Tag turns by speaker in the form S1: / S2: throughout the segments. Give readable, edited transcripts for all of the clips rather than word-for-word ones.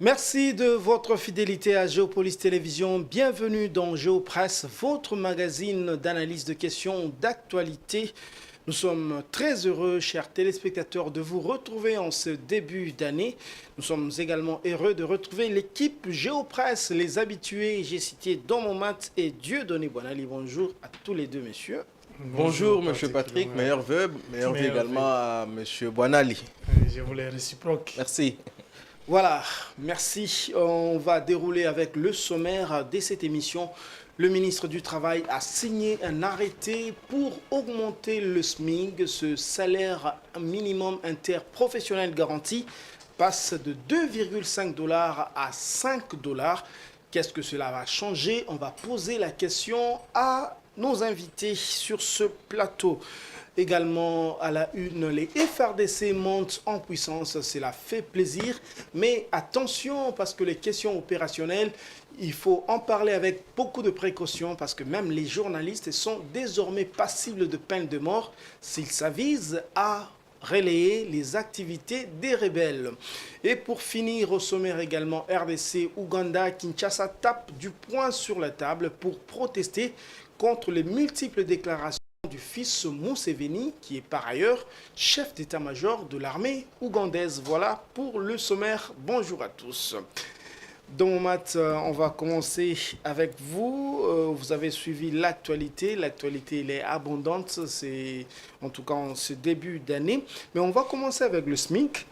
S1: Merci de votre fidélité à Géopolis Télévision. Bienvenue dans Géopresse, votre magazine d'analyse de questions d'actualité. Nous sommes très heureux, chers téléspectateurs, de vous retrouver en ce début d'année. Nous sommes également heureux de retrouver l'équipe Géopresse, les habitués. J'ai cité Domomat et Dieudonné Bonali. Bonjour à tous les deux, messieurs.
S2: Bonjour, monsieur Patrick, meilleur vœu également à monsieur Bonali.
S3: Je voulais réciproque.
S2: Merci.
S1: Voilà, merci. On va dérouler avec le sommaire de cette émission. Le ministre du Travail a signé un arrêté pour augmenter le SMIC. Ce salaire minimum interprofessionnel garanti passe de 2,5 $ à 5 $. Qu'est-ce que cela va changer? On va poser la question à nos invités sur ce plateau. Également à la une, les FRDC montent en puissance, cela fait plaisir. Mais attention, parce que les questions opérationnelles, il faut en parler avec beaucoup de précautions, parce que même les journalistes sont désormais passibles de peine de mort s'ils s'avisent à relayer les activités des rebelles. Et pour finir, au sommaire également, RDC, Ouganda, Kinshasa tape du poing sur la table pour protester contre les multiples déclarations du fils Museveni, qui est par ailleurs chef d'état-major de l'armée ougandaise. Voilà pour le sommaire. Bonjour à tous. Domomat, on va commencer avec vous. Vous avez suivi l'actualité. L'actualité, elle est abondante, c'est en tout cas en ce début d'année. Mais on va commencer avec le SMIC.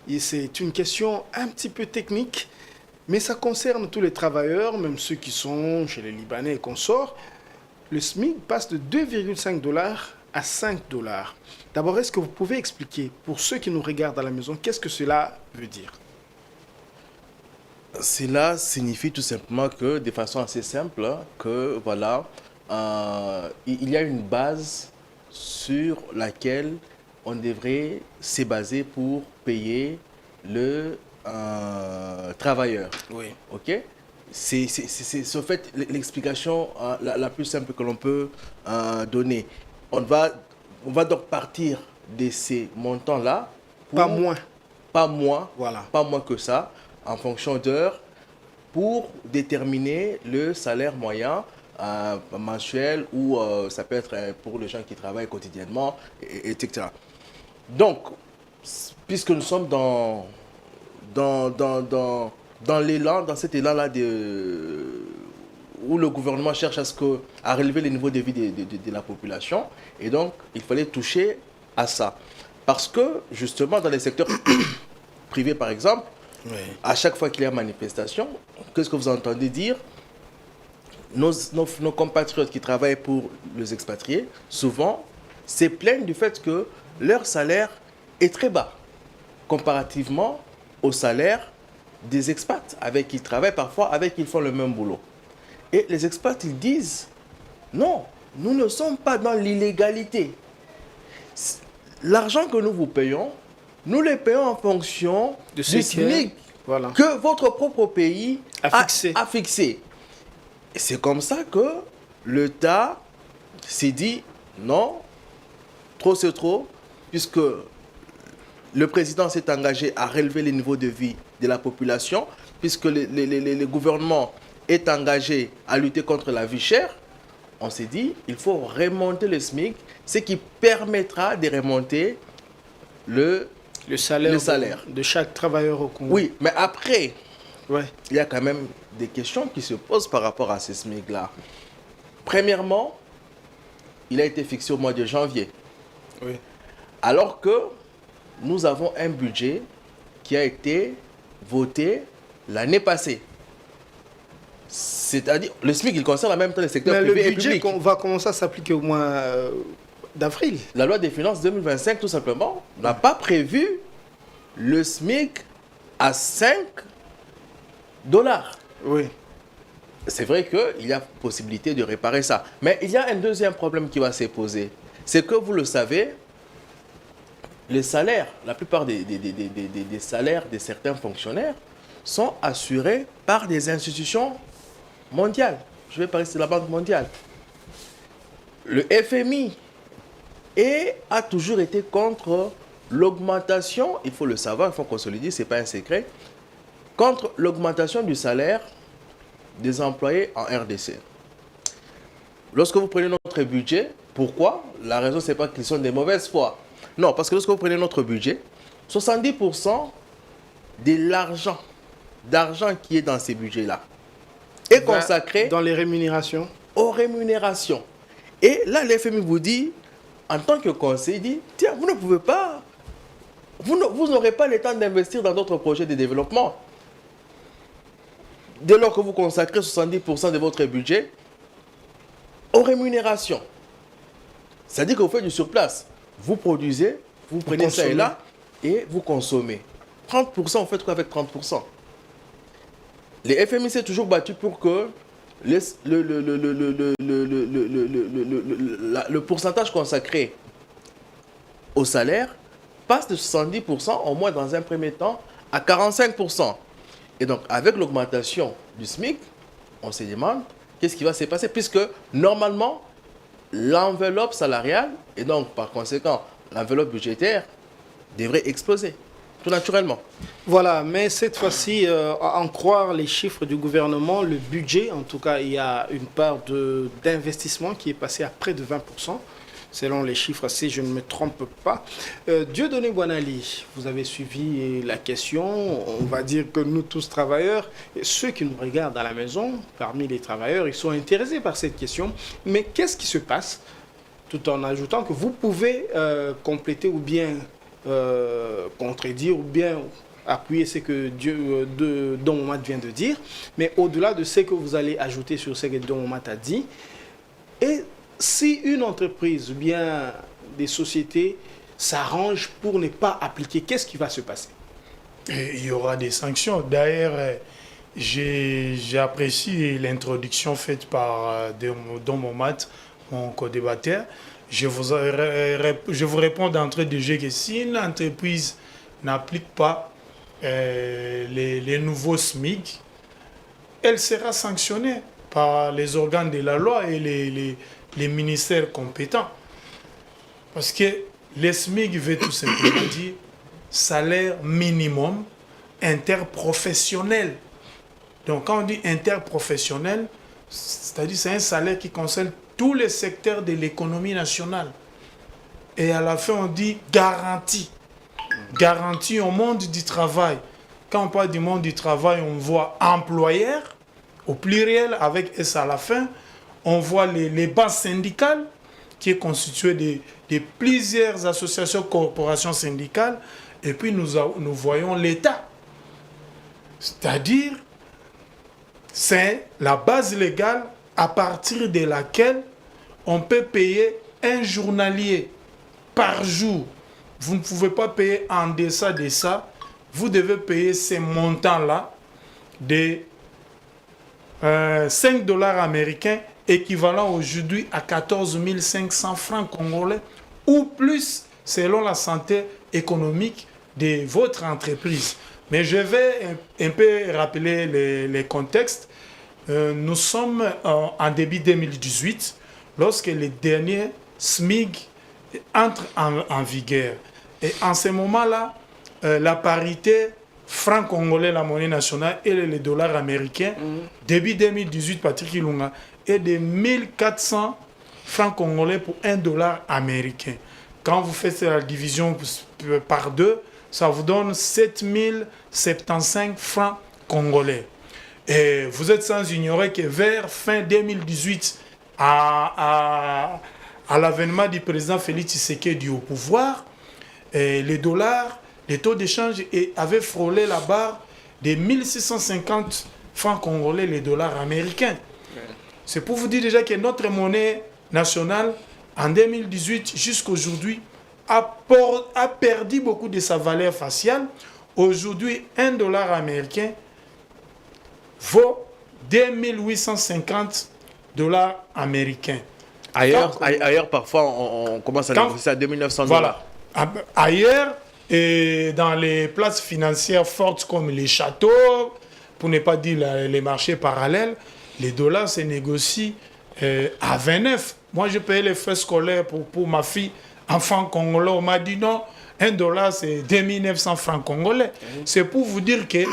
S1: Et c'est une question un petit peu technique, mais ça concerne tous les travailleurs, même ceux qui sont chez les Libanais et consorts. Le SMIC passe de 2,5 $ à 5 $. D'abord, est-ce que vous pouvez expliquer, pour ceux qui nous regardent à la maison, qu'est-ce que cela veut dire?
S2: Cela signifie tout simplement que, de façon assez simple, que voilà, il y a une base sur laquelle on devrait se baser pour payer le travailleur.
S1: Oui.
S2: Ok? C'est en fait l'explication la plus simple que l'on peut donner. On va donc partir de ces montants-là.
S1: Pas moins.
S2: Pas moins.
S1: Voilà.
S2: Pas moins que ça, en fonction d'heures, pour déterminer le salaire moyen mensuel ou ça peut être pour les gens qui travaillent quotidiennement, etc. Donc, puisque nous sommes dans l'élan, dans cet élan-là où le gouvernement cherche à relever les niveaux de vie de la population. Et donc, il fallait toucher à ça. Parce que, justement, dans les secteurs privés, par exemple, oui, à chaque fois qu'il y a manifestation, qu'est-ce que vous entendez dire? Nos compatriotes qui travaillent pour les expatriés, souvent, se plaignent du fait que leur salaire est très bas, comparativement au salaire des expats avec qui ils travaillent, parfois avec qui ils font le même boulot. Et les expats, ils disent, non, nous ne sommes pas dans l'illégalité. L'argent que nous vous payons, nous le payons en fonction du SMIC que votre propre pays a fixé. Et c'est comme ça que l'État s'est dit, non, trop c'est trop, puisque le président s'est engagé à relever les niveaux de vie de la population, puisque le gouvernement est engagé à lutter contre la vie chère. On s'est dit, il faut remonter le SMIC, ce qui permettra de remonter le salaire
S1: de chaque travailleur au Congo.
S2: Oui, mais après, il y a quand même des questions qui se posent par rapport à ce SMIC-là. Premièrement, il a été fixé au mois de janvier.
S1: Oui.
S2: Alors que nous avons un budget qui a été voté l'année passée. C'est-à-dire, le SMIC, il concerne en même temps les secteurs privés et publics.
S1: Mais le budget va commencer à s'appliquer au mois d'avril.
S2: La loi des finances 2025, tout simplement, n'a pas prévu le SMIC à 5 $.
S1: Oui.
S2: C'est vrai qu'il y a possibilité de réparer ça. Mais il y a un deuxième problème qui va se poser. C'est que, vous le savez, les salaires, la plupart des salaires de certains fonctionnaires sont assurés par des institutions mondiales. Je vais parler de la Banque mondiale. Le FMI a toujours été contre l'augmentation, il faut le savoir, il faut consolider, ce n'est pas un secret, contre l'augmentation du salaire des employés en RDC. Lorsque vous prenez notre budget, pourquoi? La raison, ce n'est pas qu'ils sont des mauvaises foi. Non, parce que lorsque vous prenez notre budget, 70% de d'argent qui est dans ces budgets-là est consacré
S1: dans les rémunérations.
S2: Aux rémunérations. Et là, l'FMI vous dit, en tant que conseil, dit, tiens, vous ne pouvez pas, vous n'aurez pas le temps d'investir dans d'autres projets de développement. Dès lors que vous consacrez 70% de votre budget aux rémunérations. C'est-à-dire que vous faites du surplace. Vous produisez, vous prenez ça et là, et vous consommez. 30%, vous faites quoi avec 30%? Les FMI s'est toujours battu pour que le pourcentage consacré au salaire passe de 70% au moins dans un premier temps à 45%. Et donc avec l'augmentation du SMIC, on se demande qu'est-ce qui va se passer puisque normalement l'enveloppe salariale et donc par conséquent l'enveloppe budgétaire devrait exploser tout naturellement.
S1: Voilà, mais cette fois-ci, à en croire les chiffres du gouvernement, le budget, en tout cas, il y a une part d'investissement qui est passée à près de 20%, selon les chiffres, si je ne me trompe pas. Dieudonné Boinali, vous avez suivi la question. On va dire que nous tous travailleurs, et ceux qui nous regardent à la maison, parmi les travailleurs, ils sont intéressés par cette question. Mais qu'est-ce qui se passe? Tout en ajoutant que vous pouvez compléter ou bien contredire ou bien appuyer ce que Don Momat vient de dire, mais au-delà de ce que vous allez ajouter sur ce que Don Momat a dit, et si une entreprise ou bien des sociétés s'arrangent pour ne pas appliquer, qu'est-ce qui va se passer?
S3: Il y aura des sanctions. D'ailleurs, j'apprécie l'introduction faite par Don Momat, mon co-débatteur. Je vous réponds d'entrée de jeu que si une entreprise n'applique pas les nouveaux SMIC, elle sera sanctionnée par les organes de la loi et les ministères compétents. Parce que les SMIC veut tout simplement dire salaire minimum interprofessionnel. Donc quand on dit interprofessionnel, c'est-à-dire c'est un salaire qui concerne tous les secteurs de l'économie nationale. Et à la fin, on dit garantie. Garantie au monde du travail. Quand on parle du monde du travail, on voit employeur, au pluriel, avec S à la fin. On voit les bases syndicales, qui est constituée de plusieurs associations, corporations syndicales. Et puis, nous voyons l'État. C'est-à-dire, c'est la base légale à partir de laquelle on peut payer un journalier par jour. Vous ne pouvez pas payer en deçà de ça. Vous devez payer ces montants-là de 5 $ américains, équivalent aujourd'hui à 14 500 francs congolais, ou plus selon la santé économique de votre entreprise. Mais je vais un peu rappeler les contextes. Nous sommes en début 2018, lorsque les derniers SMIC entrent en vigueur. Et en ce moment-là, la parité franc congolais, la monnaie nationale, et le dollar américain, début 2018, Patrick Ilunga, est de 1400 francs congolais pour $1 américain. Quand vous faites la division par deux, ça vous donne 7075 francs congolais. Et vous êtes sans ignorer que vers fin 2018, à l'avènement du président Félix Tshisekedi au pouvoir, les dollars, les taux d'échange avaient frôlé la barre de 1650 francs congolais, les dollars américains. C'est pour vous dire déjà que notre monnaie nationale, en 2018 jusqu'à aujourd'hui, a perdu beaucoup de sa valeur faciale. Aujourd'hui, $1 américain vaut 2850 $ américains.
S2: Ailleurs, parfois, on commence à négocier à 2900 $.
S3: Voilà. Ailleurs, et dans les places financières fortes comme les châteaux, pour ne pas dire les marchés parallèles, les dollars se négocient à 29. Moi, je payais les frais scolaires pour ma fille, enfant congolais. On m'a dit non, $1 c'est 2900 francs congolais. C'est pour vous dire que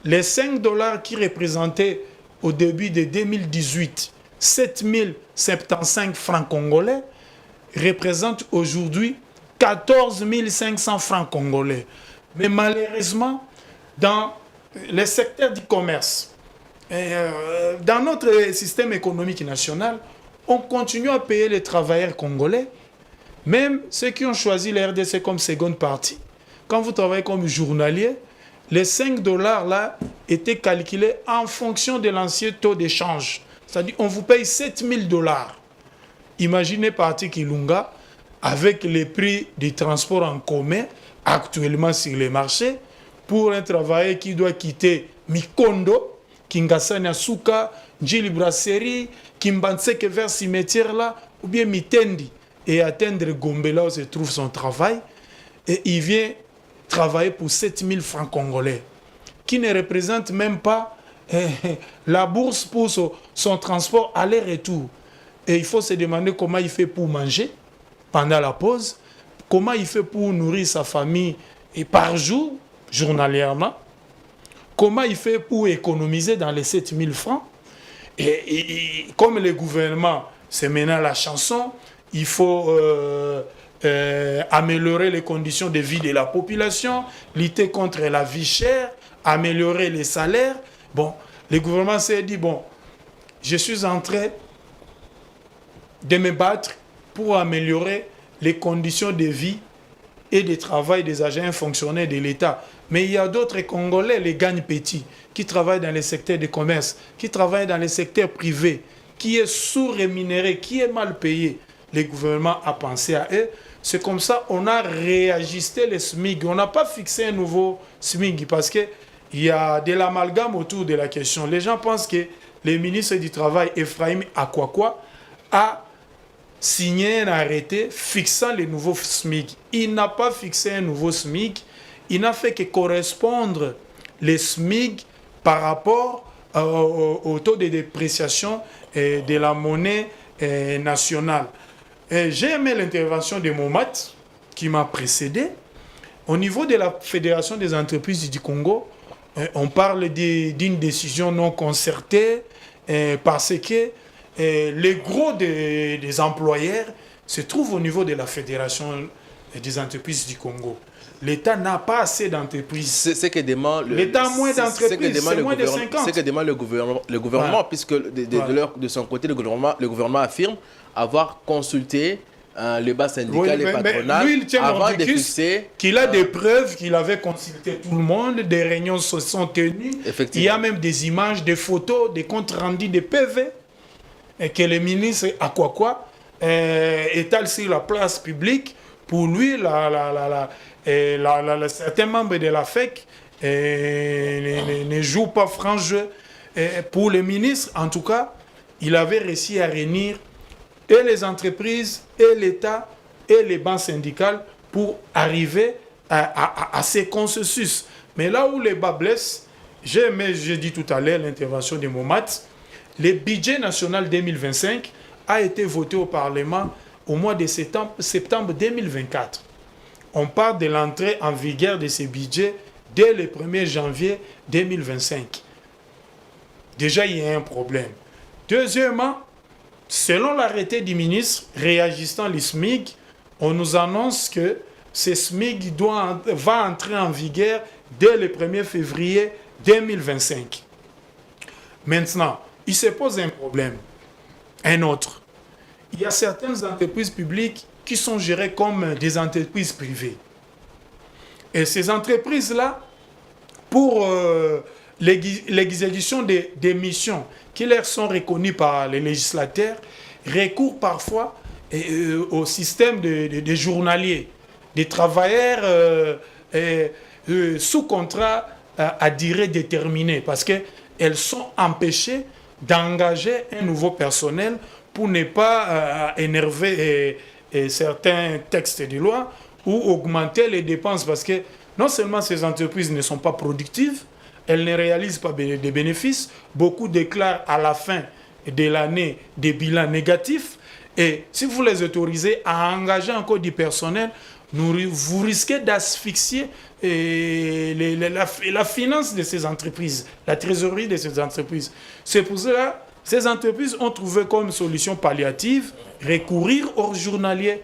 S3: les 5 dollars qui représentaient au début de 2018 7075 francs congolais représentent aujourd'hui 14 500 francs congolais. Mais malheureusement, dans les secteurs du commerce, dans notre système économique national, on continue à payer les travailleurs congolais, même ceux qui ont choisi la RDC comme seconde partie. Quand vous travaillez comme journalier, les 5 dollars là étaient calculés en fonction de l'ancien taux d'échange. C'est-à-dire on vous paye 7000 dollars. Imaginez parti Kilunga avec les prix du transport en commun actuellement sur les marchés pour un travailleur qui doit quitter Mikondo, Kingasani Asuka, Njili Brasserie, Kimbanseke vers cimetière là, ou bien Mitendi, et atteindre Gombe là où se trouve son travail, et il vient travailler pour 7000 francs congolais, qui ne représente même pas la bourse pour son transport aller-retour. Et il faut se demander comment il fait pour manger pendant la pause, comment il fait pour nourrir sa famille et par jour, journalièrement, comment il fait pour économiser dans les 7000 francs. Et comme le gouvernement, c'est maintenant la chanson, il faut améliorer les conditions de vie de la population, lutter contre la vie chère, améliorer les salaires. Bon, le gouvernement s'est dit, bon, je suis en train de me battre pour améliorer les conditions de vie et de travail des agents fonctionnaires de l'État. Mais il y a d'autres Congolais, les gagnes petits, qui travaillent dans les secteurs de commerce, qui travaillent dans les secteurs privés, qui est sous-rémunéré, qui est mal payé. Le gouvernement a pensé à eux. C'est comme ça qu'on a réajusté les SMIC. On n'a pas fixé un nouveau SMIC parce qu'il y a de l'amalgame autour de la question. Les gens pensent que le ministre du Travail, Ephraim Akwakwa, a signé un arrêté fixant les nouveaux SMIC. Il n'a pas fixé un nouveau SMIC. Il n'a fait que correspondre les SMIC par rapport au taux de dépréciation de la monnaie nationale. J'ai aimé l'intervention de Momat qui m'a précédé. Au niveau de la Fédération des entreprises du Congo, on parle d'une décision non concertée parce que les gros des employeurs se trouvent au niveau de la Fédération des entreprises du Congo. L'État n'a pas assez d'entreprises.
S2: C'est que demande
S3: l'État a moins d'entreprises, c'est moins de 50.
S2: C'est que demande le gouvernement, puisque de son côté, le gouvernement affirme avoir consulté le bas syndical et patronal
S3: lui, il tient
S2: avant de fixer...
S3: qu'il a des preuves qu'il avait consulté tout le monde, des réunions se sont tenues. Il y a même des images, des photos, des comptes rendus, des PV et que le ministre Akwakwa étale sur la place publique. Pour lui, certains membres de la FEC ne jouent pas franc jeu. Pour le ministre, en tout cas, il avait réussi à réunir et les entreprises, et l'État, et les banques syndicales pour arriver à ces consensus. Mais là où les bas blessent, j'ai dit tout à l'heure l'intervention de Momat, le budget national 2025 a été voté au Parlement au mois de septembre 2024. On parle de l'entrée en vigueur de ces budgets dès le 1er janvier 2025. Déjà, il y a un problème. Deuxièmement, selon l'arrêté du ministre réajustant les SMIC, on nous annonce que ces SMIC va entrer en vigueur dès le 1er février 2025. Maintenant, il se pose un problème. Un autre. Il y a certaines entreprises publiques qui sont gérées comme des entreprises privées. Et ces entreprises-là, pour l'exécution des missions qui leur sont reconnues par les législateurs, recourent parfois au système des journaliers, des travailleurs sous contrat à durée déterminée, parce qu'elles sont empêchées d'engager un nouveau personnel pour ne pas énerver certains textes de loi ou augmenter les dépenses, parce que non seulement ces entreprises ne sont pas productives, elles ne réalisent pas de bénéfices, beaucoup déclarent à la fin de l'année des bilans négatifs, et si vous les autorisez à engager encore du personnel, vous risquez d'asphyxier la finance de ces entreprises, la trésorerie de ces entreprises. C'est pour cela que ces entreprises ont trouvé comme solution palliative recourir au journalier.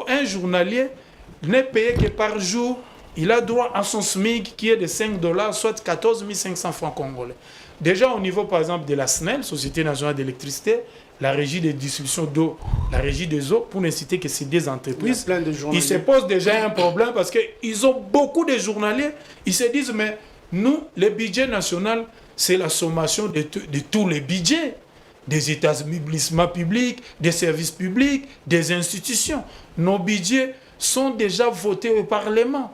S3: Un journalier n'est payé que par jour. Il a droit à son SMIC qui est de 5 $, soit 14 500 francs congolais. Déjà au niveau par exemple de la SNEL, Société nationale d'électricité, la régie de distribution d'eau, la régie des eaux, pour ne citer que ces deux entreprises, ils se posent déjà un problème parce qu'ils ont beaucoup de journaliers. Ils se disent, mais nous, le budget national, c'est la sommation de tous les budgets, des établissements publics, des services publics, des institutions. Nos budgets sont déjà votés au Parlement,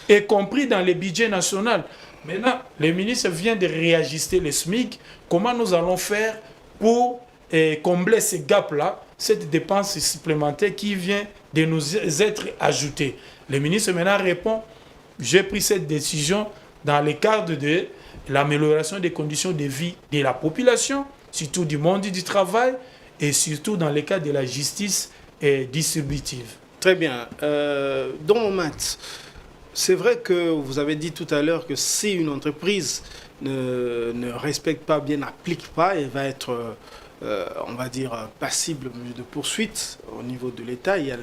S3: y compris dans les budgets nationaux. Maintenant, le ministre vient de réajuster le SMIC. Comment nous allons faire pour combler ce gap-là, cette dépense supplémentaire qui vient de nous être ajoutée? Le ministre maintenant répond, j'ai pris cette décision dans le cadre de l'amélioration des conditions de vie de la population, surtout du monde du travail et surtout dans le cadre de la justice distributive.
S1: Très bien. Dans Matt, c'est vrai que vous avez dit tout à l'heure que si une entreprise ne respecte pas bien, n'applique pas, elle va être, on va dire, passible de poursuites au niveau de l'État. Il y a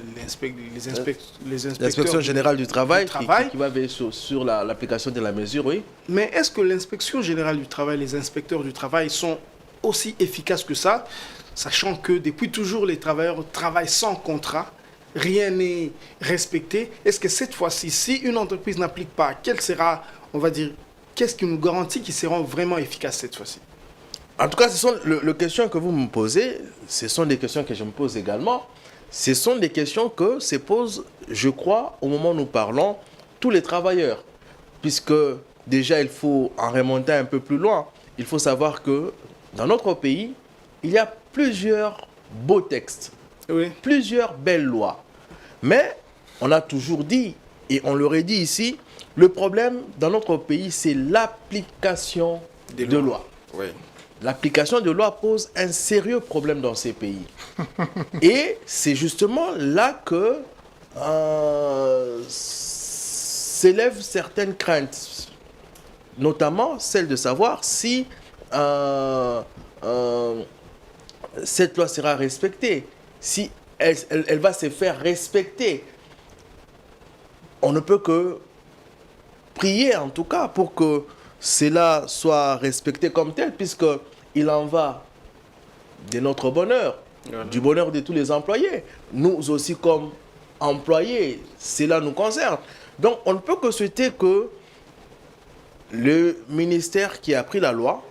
S2: l'inspection générale du travail qui va veiller sur l'application de la mesure, oui.
S1: Mais est-ce que l'inspection générale du travail, les inspecteurs du travail sont aussi efficaces que ça, sachant que depuis toujours les travailleurs travaillent sans contrat, rien n'est respecté? Est-ce que cette fois-ci, si une entreprise n'applique pas, quelle sera, on va dire, qu'est-ce qui nous garantit qu'ils seront vraiment efficaces cette fois-ci?
S2: En tout cas, ce sont les questions que vous me posez, ce sont des questions que je me pose également. Ce sont des questions que se posent, je crois, au moment où nous parlons, tous les travailleurs. Puisque déjà, il faut en remonter un peu plus loin. Il faut savoir que dans notre pays, il y a plusieurs beaux textes, oui, plusieurs belles lois. Mais on a toujours dit, et on l'aurait dit ici, le problème dans notre pays, c'est l'application des lois.
S1: Oui.
S2: L'application de lois pose un sérieux problème dans ces pays. Et c'est justement là que s'élèvent certaines craintes, notamment celle de savoir si cette loi sera respectée, si elle va se faire respecter. On ne peut que prier, en tout cas, pour que cela soit respecté comme tel, puisqu'il en va de notre bonheur, du bonheur de tous les employés. Nous aussi, comme employés, cela nous concerne. Donc, on ne peut que souhaiter que le ministère qui a pris la loi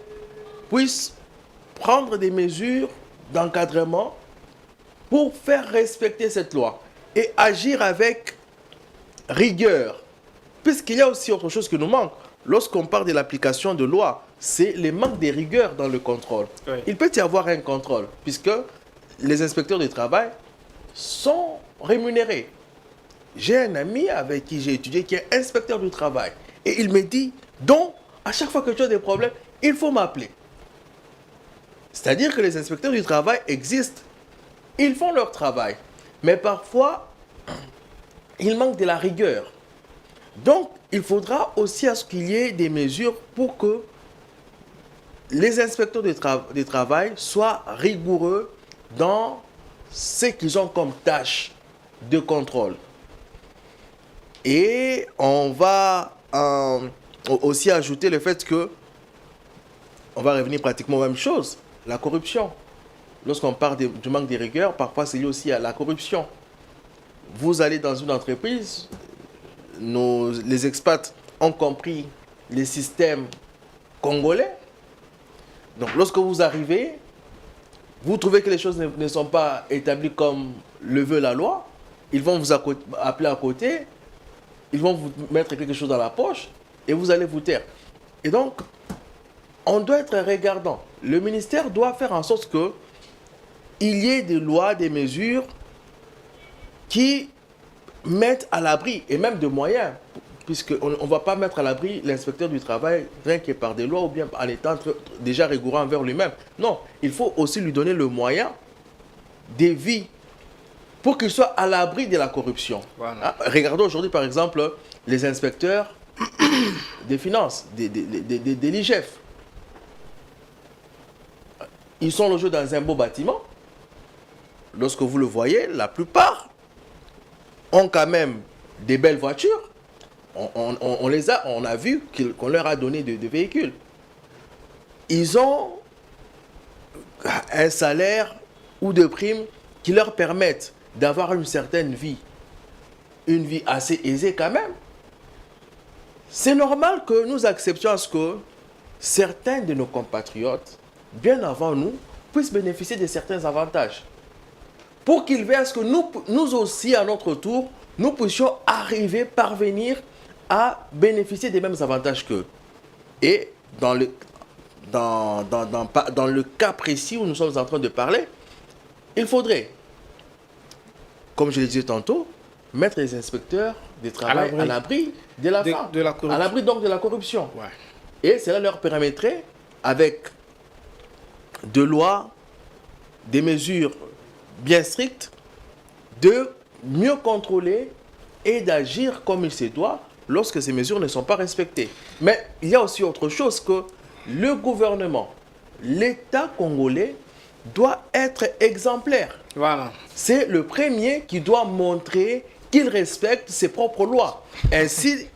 S2: puisse prendre des mesures d'encadrement pour faire respecter cette loi et agir avec rigueur. Puisqu'il y a aussi autre chose qui nous manque. Lorsqu'on parle de l'application de loi, c'est le manque de rigueur dans le contrôle. Oui. Il peut y avoir un contrôle, puisque les inspecteurs du travail sont rémunérés. J'ai un ami avec qui j'ai étudié qui est inspecteur du travail. Et il me dit, donc, à chaque fois que tu as des problèmes, il faut m'appeler. C'est-à-dire que les inspecteurs du travail existent. Ils font leur travail. Mais parfois, il manque de la rigueur. Donc, il faudra aussi à ce qu'il y ait des mesures pour que les inspecteurs du travail soient rigoureux dans ce qu'ils ont comme tâche de contrôle. Et on va aussi ajouter le fait que, on va revenir pratiquement aux mêmes choses, la corruption. Lorsqu'on parle du manque de rigueur, parfois c'est lié aussi à la corruption. Vous allez dans une entreprise, les expats ont compris les systèmes congolais. Donc lorsque vous arrivez, vous trouvez que les choses ne sont pas établies comme le veut la loi, ils vont vous appeler à côté, ils vont vous mettre quelque chose dans la poche et vous allez vous taire. Et donc, on doit être regardant. Le ministère doit faire en sorte que il y ait des lois, des mesures qui mettent à l'abri, et même de moyens, puisqu'on ne va pas mettre à l'abri l'inspecteur du travail rien que par des lois ou bien en étant déjà rigoureux envers lui-même. Non, il faut aussi lui donner le moyen de vie pour qu'ils soient à l'abri de la corruption.
S1: Voilà.
S2: Regardons aujourd'hui, par exemple, les inspecteurs des finances, des l'IGF. Ils sont logés dans un beau bâtiment. Lorsque vous le voyez, la plupart ont quand même des belles voitures. On a vu qu'on leur a donné des véhicules. Ils ont un salaire ou de primes qui leur permettent d'avoir une certaine vie, une vie assez aisée quand même. C'est normal que nous acceptions à ce que certains de nos compatriotes, bien avant nous, puissent bénéficier de certains avantages. Pour qu'ils veillent à ce que nous aussi, à notre tour, nous puissions parvenir à bénéficier des mêmes avantages qu'eux. Et dans le cas précis où nous sommes en train de parler, il faudrait, comme je l'ai dit tantôt, mettre les inspecteurs du travail à l'abri de la corruption. À l'abri donc de la corruption.
S1: Ouais.
S2: Et cela leur permettrait, avec de lois, des mesures bien strictes, de mieux contrôler et d'agir comme il se doit lorsque ces mesures ne sont pas respectées. Mais il y a aussi autre chose que le gouvernement, l'État congolais doit être exemplaire.
S1: Voilà.
S2: C'est le premier qui doit montrer qu'il respecte ses propres lois. Ainsi,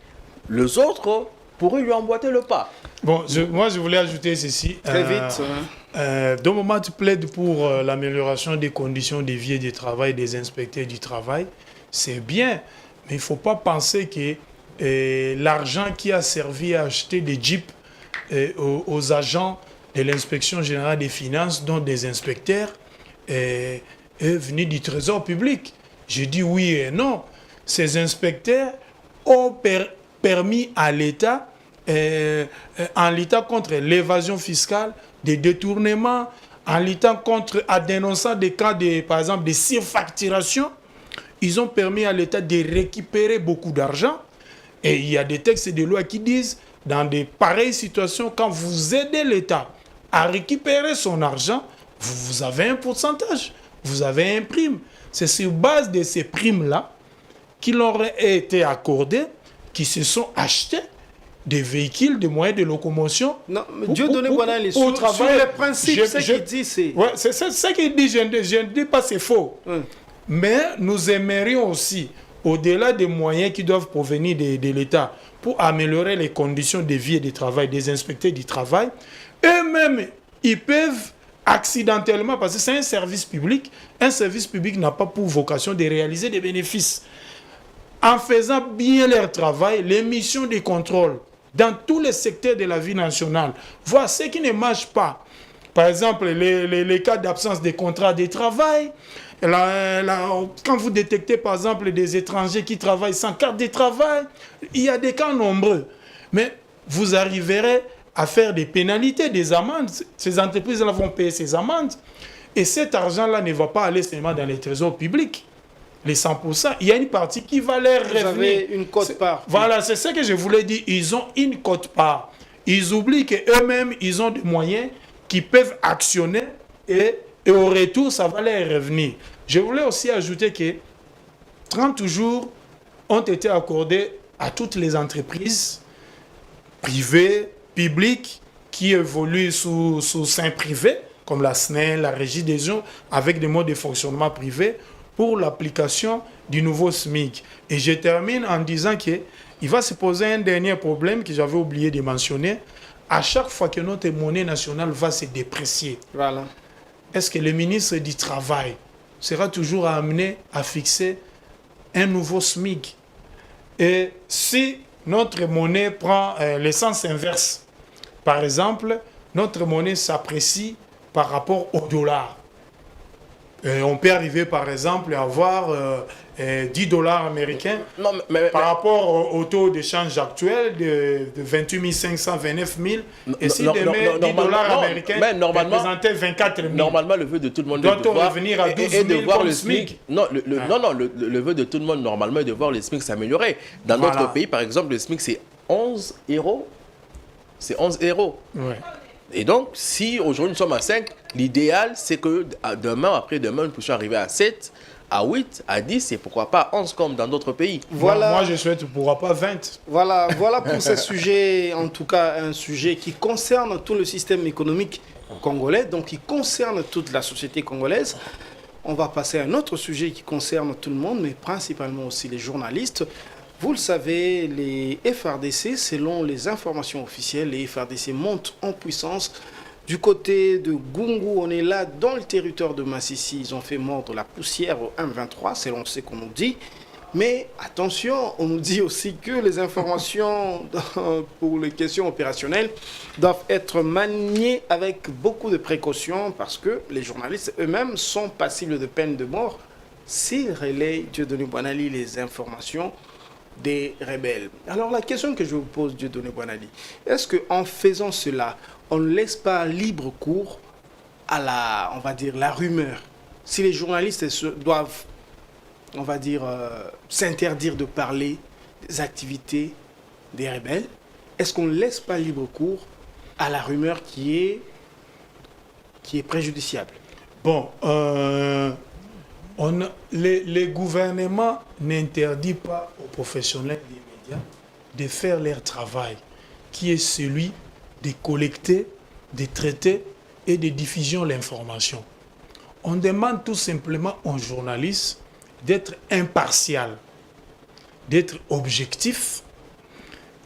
S2: les autres pourraient lui emboîter le pas.
S3: Bon, moi je voulais ajouter ceci.
S1: Très vite.
S3: D'un moment, tu plaides pour l'amélioration des conditions de vie et de travail des inspecteurs du travail. C'est bien, mais il ne faut pas penser que l'argent qui a servi à acheter des jeeps aux agents de l'inspection générale des finances, dont des inspecteurs, est venu du trésor public. Je dis oui et non. Ces inspecteurs ont permis à l'État, en luttant contre l'évasion fiscale, des détournements, en luttant en dénonçant des cas, par exemple, de surfacturation, ils ont permis à l'État de récupérer beaucoup d'argent. Et il y a des textes et des lois qui disent, dans de pareilles situations, quand vous aidez l'État à récupérer son argent, vous avez un pourcentage, vous avez une prime. C'est sur base de ces primes-là qui leur ont été accordées, qui se sont achetés des véhicules, des moyens de locomotion.
S1: Non, mais Dieu donne voilà les sur les principes, c'est ce qu'il dit.
S3: C'est ce qu'il dit, je ne dis pas c'est faux. Mais nous aimerions aussi, au-delà des moyens qui doivent provenir de l'État pour améliorer les conditions de vie et de travail des inspecteurs du travail, eux-mêmes, ils peuvent accidentellement, parce que c'est un service public n'a pas pour vocation de réaliser des bénéfices. En faisant bien leur travail, les missions de contrôle dans tous les secteurs de la vie nationale, voir ce qui ne marche pas. Par exemple, les cas d'absence de contrat de travail, quand vous détectez par exemple des étrangers qui travaillent sans carte de travail, il y a des cas nombreux. Mais vous arriverez à faire des pénalités, des amendes. Ces entreprises-là vont payer ces amendes. Et cet argent-là ne va pas aller seulement dans les trésors publics. Les 100%, il y a une partie qui va leur revenir.
S1: Vous avez une quote-part.
S3: Voilà, c'est ce que je voulais dire. Ils ont une quote-part. Ils oublient qu'eux-mêmes, ils ont des moyens qui peuvent actionner et au retour, ça va leur revenir. Je voulais aussi ajouter que 30 jours ont été accordés à toutes les entreprises privées, publiques, qui évoluent sous sein privé, comme la SNEL, la Régie des eaux, avec des modes de fonctionnement privés, pour l'application du nouveau SMIC. Et je termine en disant qu'il va se poser un dernier problème que j'avais oublié de mentionner. À chaque fois que notre monnaie nationale va se déprécier,
S1: voilà.
S3: Est-ce que le ministre du Travail sera toujours amené à fixer un nouveau SMIC? Et si notre monnaie prend le sens inverse, par exemple, notre monnaie s'apprécie par rapport au dollar. On peut arriver, par exemple, à avoir 10 dollars américains par rapport au taux d'échange actuel de 28 500, 29 000. Et si demain, 10 dollars américains représentaient 24 000,
S2: normalement, le vœu de tout le monde
S3: doit-on revenir à 12 000
S2: voir
S3: comme
S2: le SMIC. Non, le vœu de tout le monde, normalement, est de voir le SMIC s'améliorer. Dans notre pays, par exemple, le SMIC, c'est 11 euros. C'est 11 euros.
S3: Ouais.
S2: Et donc, si aujourd'hui nous sommes à 5, l'idéal, c'est que demain, après-demain, nous puissions arriver à 7, à 8, à 10 et pourquoi pas 11 comme dans d'autres pays.
S1: Voilà.
S3: Moi, je souhaite pourquoi pas 20.
S1: Voilà pour ce sujet, en tout cas un sujet qui concerne tout le système économique congolais, donc qui concerne toute la société congolaise. On va passer à un autre sujet qui concerne tout le monde, mais principalement aussi les journalistes. Vous le savez, les FRDC, selon les informations officielles, les FRDC montent en puissance. Du côté de Gungu, on est là dans le territoire de Massissi. Ils ont fait mordre la poussière au M23, selon ce qu'on nous dit. Mais attention, on nous dit aussi que les informations pour les questions opérationnelles doivent être maniées avec beaucoup de précautions parce que les journalistes eux-mêmes sont passibles de peine de mort s'ils relayent, Dieudonné Boinali, les informations des rebelles. Alors la question que je vous pose, Dieudonné Boinali, est-ce qu'en faisant cela, on ne laisse pas libre cours à la, on va dire, la rumeur? Si les journalistes doivent, on va dire, s'interdire de parler des activités des rebelles, est-ce qu'on ne laisse pas libre cours à la rumeur qui est préjudiciable?
S3: Bon, les gouvernements n'interdisent pas aux professionnels des médias de faire leur travail, qui est celui de collecter, de traiter et de diffuser l'information. On demande tout simplement aux journalistes d'être impartial, d'être objectif,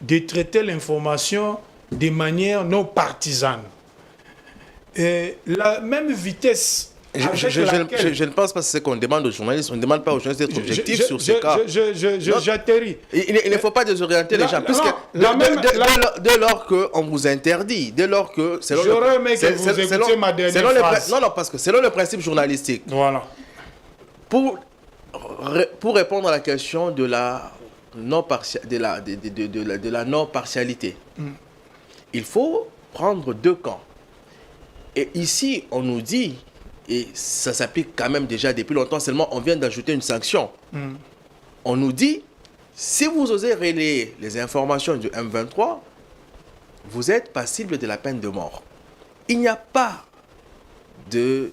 S3: de traiter l'information de manière non partisane. Et la même vitesse.
S2: Je ne pense pas que c'est ce qu'on demande aux journalistes. On ne demande pas aux journalistes d'être objectifs sur ce cas.
S3: J'atterris.
S2: Il ne faut pas désorienter les gens. Puisque dès lors qu'on vous interdit, dès lors que...
S3: J'aurais aimé que vous écoutiez ma dernière phrase.
S2: Non, parce que selon le principe journalistique,
S3: voilà.
S2: Pour répondre à la question de la non-partialité, il faut prendre deux camps. Et ici, on nous dit, et ça s'applique quand même déjà depuis longtemps, seulement on vient d'ajouter une sanction. On nous dit, si vous osez relayer les informations du M23, vous êtes passible de la peine de mort. Il n'y a pas de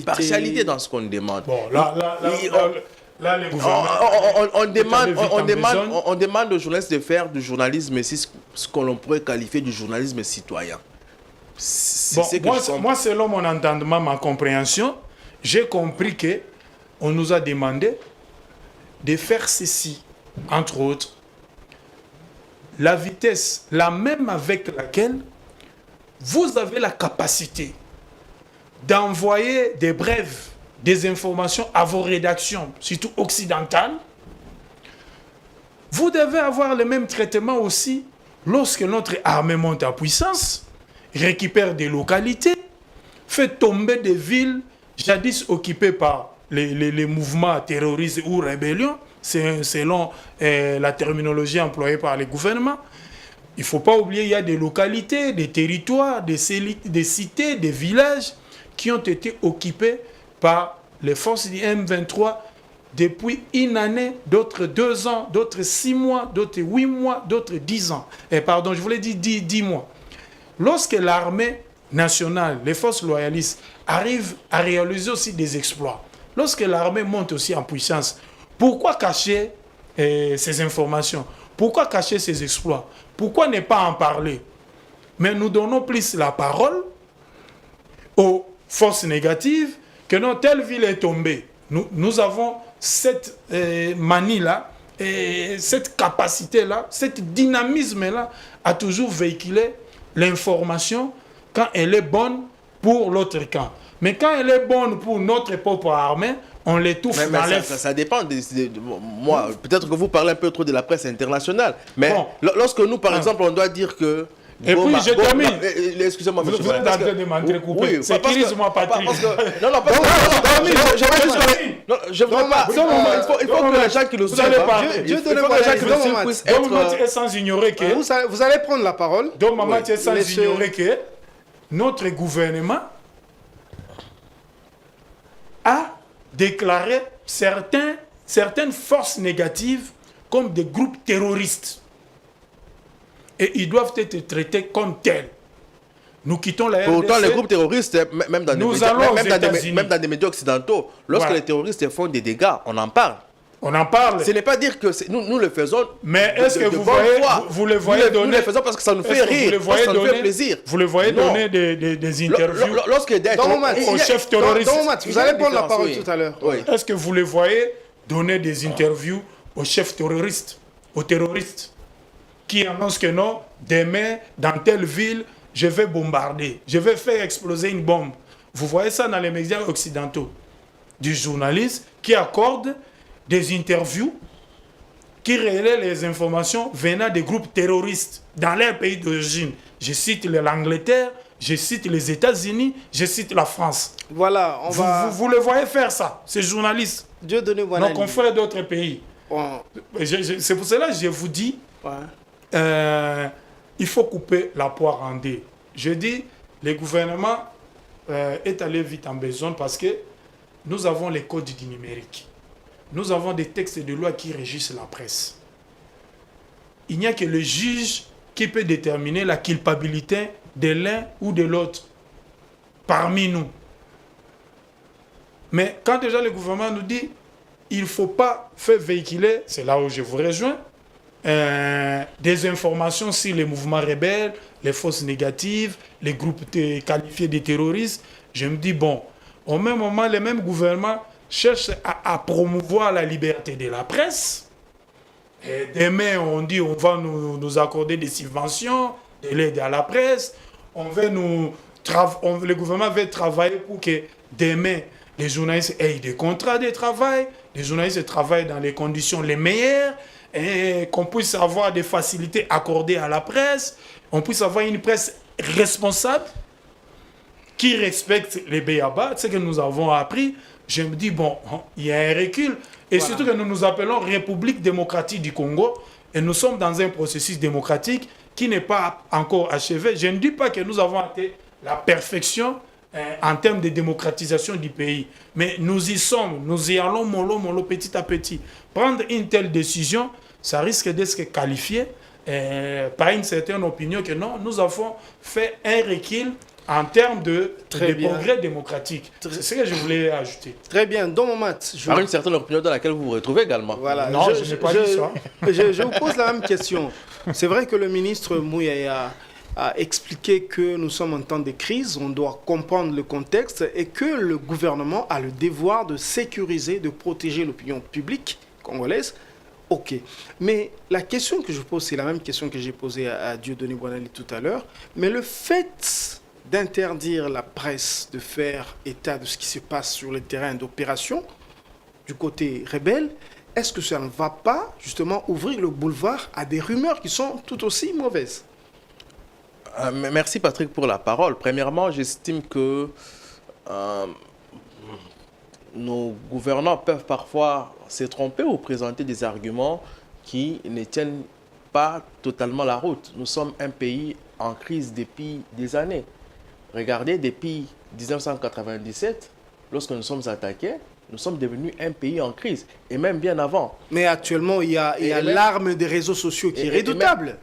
S2: partialité dans ce qu'on demande.
S3: Bon, là, les gouvernements...
S2: On demande aux journalistes de faire du journalisme, ce qu'on pourrait qualifier du journalisme citoyen.
S3: Moi, selon mon entendement, ma compréhension, j'ai compris qu'on nous a demandé de faire ceci, entre autres, la vitesse, la même avec laquelle vous avez la capacité d'envoyer des brèves, des informations à vos rédactions, surtout occidentales. Vous devez avoir le même traitement aussi lorsque notre armée monte en puissance, récupère des localités, fait tomber des villes jadis occupées par les mouvements terroristes ou rébellions, selon la terminologie employée par les gouvernements. Il ne faut pas oublier qu'il y a des localités, des territoires, des cités, des villages qui ont été occupés par les forces du M23 depuis une année, d'autres 2 ans, d'autres 6 mois, d'autres 8 mois, d'autres 10 ans. Pardon, je voulais dire 10 mois. Lorsque l'armée nationale, les forces loyalistes arrivent à réaliser aussi des exploits, lorsque l'armée monte aussi en puissance, pourquoi cacher ces informations? Pourquoi cacher ces exploits? Pourquoi ne pas en parler? Mais nous donnons plus la parole aux forces négatives que non, telle ville est tombée. Nous avons cette manie-là, cette capacité-là, cette dynamisme-là à toujours véhiculer l'information quand elle est bonne pour l'autre camp. Mais quand elle est bonne pour notre propre armée, on l'étouffe dans l'œuf.
S2: Ça dépend moi, peut-être que vous parlez un peu trop de la presse internationale. Mais bon, lorsque nous, par exemple, on doit dire que...
S3: Et puis, je termine.
S2: Excusez-moi, monsieur.
S3: Vous êtes en train de m'entrecouper. Sécurise-moi, Patrick.
S2: Non, parce que... Je ne veux pas... Il faut que les gens qui nous suivent...
S1: Dieu donne les gens qui nous suivent puissent être...
S3: Donc, sans ignorer que...
S1: Vous allez prendre la parole.
S3: Donc, maman, tu es sans ignorer que notre gouvernement a déclaré certaines forces négatives comme des groupes terroristes. Et ils doivent être traités comme tels. Nous quittons la RDC.
S2: Pourtant, les groupes terroristes, même dans, même dans des médias occidentaux, lorsque les terroristes font des dégâts, on en parle.
S3: On en parle.
S2: Ce n'est pas dire que nous le faisons.
S3: Mais est-ce que vous le voyez donner...
S2: Nous le faisons parce que ça nous fait rire, parce que ça nous fait plaisir.
S3: Vous le voyez donner des interviews
S1: au
S3: chef terroriste.
S1: Vous allez prendre la parole tout à l'heure.
S2: Oui.
S3: Est-ce que vous le voyez donner des interviews aux chefs terroristes, aux terroristes, qui annoncent que non, demain, dans telle ville, je vais bombarder, je vais faire exploser une bombe. Vous voyez ça dans les médias occidentaux. Du journaliste qui accorde des interviews, qui relaient les informations venant des groupes terroristes dans leur pays d'origine. Je cite l'Angleterre, je cite les États-Unis, je cite la France.
S1: Voilà,
S3: vous le voyez faire ça, ces journalistes.
S1: Dieu donne
S3: nos confrères d'autres pays. C'est pour cela que je vous dis, il faut couper la poire en deux. Je dis, le gouvernement est allé vite en besogne parce que nous avons les codes du numérique. Nous avons des textes de loi qui régissent la presse. Il n'y a que le juge qui peut déterminer la culpabilité de l'un ou de l'autre parmi nous. Mais quand déjà le gouvernement nous dit il ne faut pas faire véhiculer, c'est là où je vous rejoins, des informations sur les mouvements rebelles, les fausses négatives, les groupes qualifiés de terroristes, je me dis bon, au même moment, le même gouvernement cherche à promouvoir la liberté de la presse. Et demain, on dit on va nous accorder des subventions, de l'aide à la presse. Le gouvernement veut travailler pour que demain, les journalistes aient des contrats de travail, les journalistes travaillent dans les conditions les meilleures, et qu'on puisse avoir des facilités accordées à la presse, on puisse avoir une presse responsable qui respecte les b.a.-ba, ce que nous avons appris. Je me dis, bon, il y a un recul. Et surtout que nous nous appelons République démocratique du Congo. Et nous sommes dans un processus démocratique qui n'est pas encore achevé. Je ne dis pas que nous avons atteint la perfection en termes de démocratisation du pays. Mais nous y sommes. Nous y allons mollo, petit à petit. Prendre une telle décision, ça risque d'être qualifié par une certaine opinion que non, nous avons fait un recul en termes de progrès démocratique. C'est ce que je voulais ajouter.
S1: Très bien. Dans mon match...
S2: Par une certaine opinion dans laquelle vous vous retrouvez également.
S1: Voilà.
S3: Non, je n'ai pas dit ça.
S1: Je vous pose la même question. C'est vrai que le ministre Mouyaya a expliqué que nous sommes en temps de crise, on doit comprendre le contexte et que le gouvernement a le devoir de sécuriser, de protéger l'opinion publique congolaise. Ok. Mais la question que je pose, c'est la même question que j'ai posée à Dieudonné Boinali tout à l'heure. Mais le fait d'interdire la presse de faire état de ce qui se passe sur le terrain d'opération du côté rebelle, est-ce que ça ne va pas justement ouvrir le boulevard à des rumeurs qui sont tout aussi mauvaises?
S2: Merci Patrick pour la parole. Premièrement, j'estime que nos gouvernants peuvent parfois se tromper ou présenter des arguments qui ne tiennent pas totalement la route. Nous sommes un pays en crise depuis des années. Regardez, depuis 1997, lorsque nous sommes attaqués, nous sommes devenus un pays en crise, et même bien avant.
S1: Mais actuellement, il y a l'arme des réseaux sociaux qui est redoutable.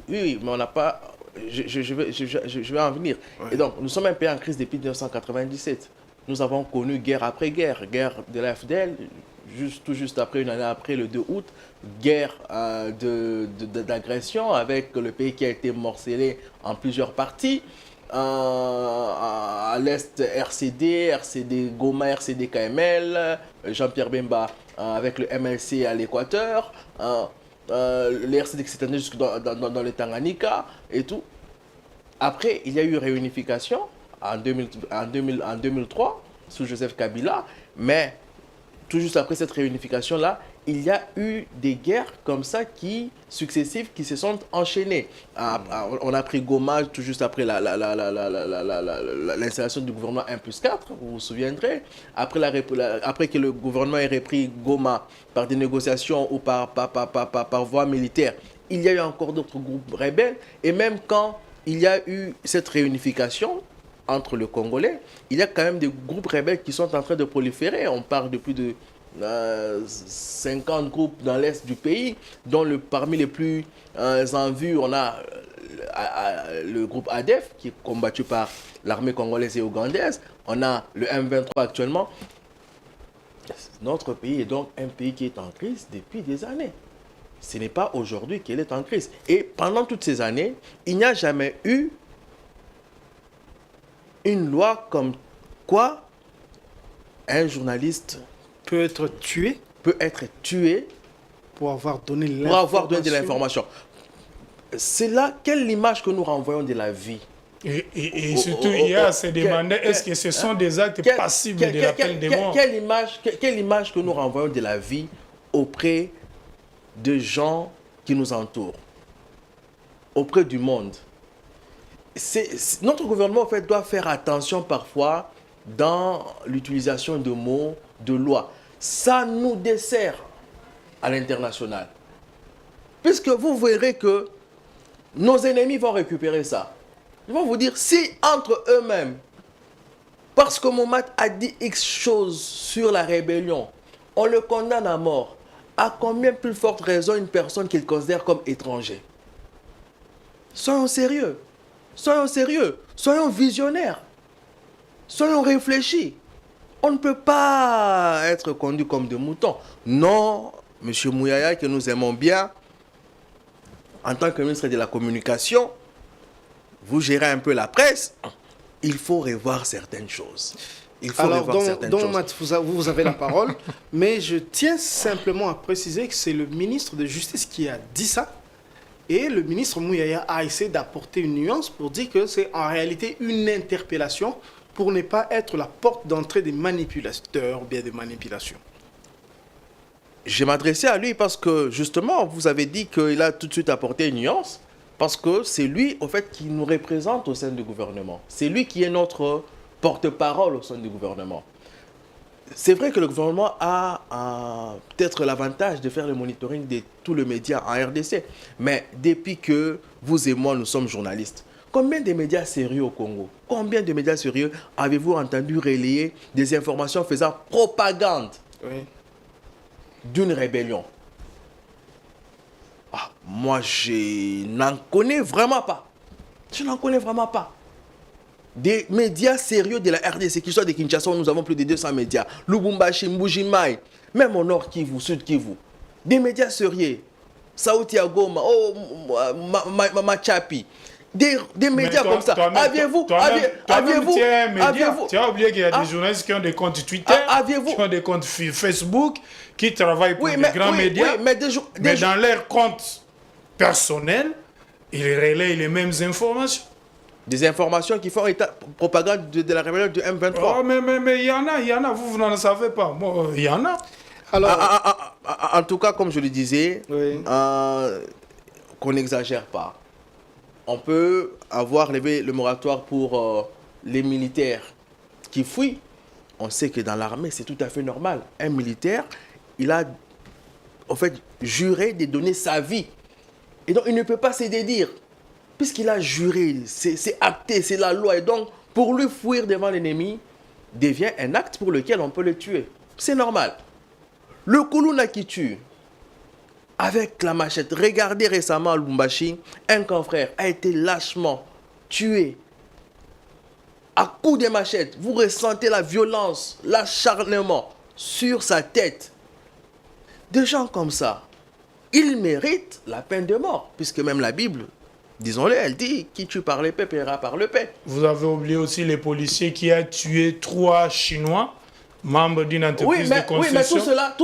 S2: Oui, mais on n'a pas... Je vais en venir. Ouais. Et donc, nous sommes un pays en crise depuis 1997. Nous avons connu guerre après guerre de la FDL, tout juste après, une année après, le 2 août, guerre d'agression avec le pays qui a été morcelé en plusieurs parties. À l'Est, RCD Goma, RCD KML, Jean-Pierre Bemba avec le MLC à l'Équateur, le RCD qui s'est étendu jusque dans le Tanganyika et tout. Après, il y a eu réunification en 2003 sous Joseph Kabila, mais tout juste après cette réunification-là, il y a eu des guerres comme ça successives qui se sont enchaînées. On a pris Goma tout juste après l'installation du gouvernement 1+4, vous vous souviendrez. Après que le gouvernement ait repris Goma par des négociations ou par voie militaire, il y a eu encore d'autres groupes rebelles. Et même quand il y a eu cette réunification entre le Congolais, il y a quand même des groupes rebelles qui sont en train de proliférer. On parle de plus de 50 groupes dans l'est du pays, dont parmi les plus en vue, on a le groupe ADF, qui est combattu par l'armée congolaise et ougandaise. On a le M23 actuellement. Notre pays est donc un pays qui est en crise depuis des années. Ce n'est pas aujourd'hui qu'il est en crise. Et pendant toutes ces années, il n'y a jamais eu une loi comme quoi un journaliste
S1: Peut être tué
S2: peut être tué
S1: pour avoir donné
S2: de l'information. C'est là, quelle image que nous renvoyons de la vie?
S3: Et surtout, il y a à se demander, est-ce que ce sont des actes passibles de la peine de mort?
S2: Quelle image que nous renvoyons de la vie auprès de gens qui nous entourent, auprès du monde? Notre gouvernement, en fait, doit faire attention parfois dans l'utilisation de mots, de lois. Ça nous dessert à l'international. Puisque vous verrez que nos ennemis vont récupérer ça. Ils vont vous dire, si entre eux-mêmes, parce que Mohamed a dit X choses sur la rébellion, on le condamne à mort, à combien plus forte raison une personne qu'il considère comme étranger? Soyons sérieux. Soyons sérieux. Soyons visionnaires. Soyons réfléchis. On ne peut pas être conduit comme des moutons. Non, M. Mouyaya, que nous aimons bien, en tant que ministre de la Communication, vous gérez un peu la presse, il faut revoir certaines choses. Il faut revoir certaines choses.
S1: Matt, vous avez la parole, mais je tiens simplement à préciser que c'est le ministre de Justice qui a dit ça, et le ministre Mouyaya a essayé d'apporter une nuance pour dire que c'est en réalité une interpellation pour ne pas être la porte d'entrée des manipulateurs ou bien des manipulations.
S2: Je m'adressais à lui parce que, justement, vous avez dit qu'il a tout de suite apporté une nuance, parce que c'est lui, au fait, qui nous représente au sein du gouvernement. C'est lui qui est notre porte-parole au sein du gouvernement. C'est vrai que le gouvernement a peut-être l'avantage de faire le monitoring de tous les médias en RDC, mais depuis que vous et moi, nous sommes journalistes, combien de médias sérieux au Congo? Combien de médias sérieux avez-vous entendu relayer des informations faisant propagande d'une rébellion? Moi, je n'en connais vraiment pas. Je n'en connais vraiment pas. Des médias sérieux de la RDC, qui sont de Kinshasa, nous avons plus de 200 médias. Lubumbashi, Mbujimai, même au Nord Kivu, Sud Kivu. Des médias sérieux. Saouti Agoma, Machapi. Des médias comme ça. Aviez-vous
S3: tu as oublié qu'il y a des journalistes qui ont des comptes Twitter, qui ont des comptes Facebook, qui travaillent pour des grands médias, mais dans leurs comptes personnels, ils relayent les mêmes informations.
S2: Des informations qui font propagande de la rébellion du M23.
S3: Oh, mais il y en a, vous n'en savez pas. Moi, il y en a.
S2: Alors, en tout cas, comme je le disais, qu'on n'exagère pas. On peut avoir levé le moratoire pour les militaires qui fuient. On sait que dans l'armée, c'est tout à fait normal. Un militaire, il a en fait juré de donner sa vie. Et donc, il ne peut pas se dédire. Puisqu'il a juré, c'est acté, c'est la loi. Et donc, pour lui fuir devant l'ennemi, devient un acte pour lequel on peut le tuer. C'est normal. Le Koulouna qui tue, avec la machette. Regardez récemment à Lubumbashi, un confrère a été lâchement tué à coups de machette. Vous ressentez la violence, l'acharnement sur sa tête. Des gens comme ça, ils méritent la peine de mort, puisque même la Bible, disons-le, elle dit « Qui tue par l'épée paiera par l'épée ».
S3: Vous avez oublié aussi les policiers qui a tué 3 Chinois, membres d'une entreprise de construction.
S2: Oui, mais tout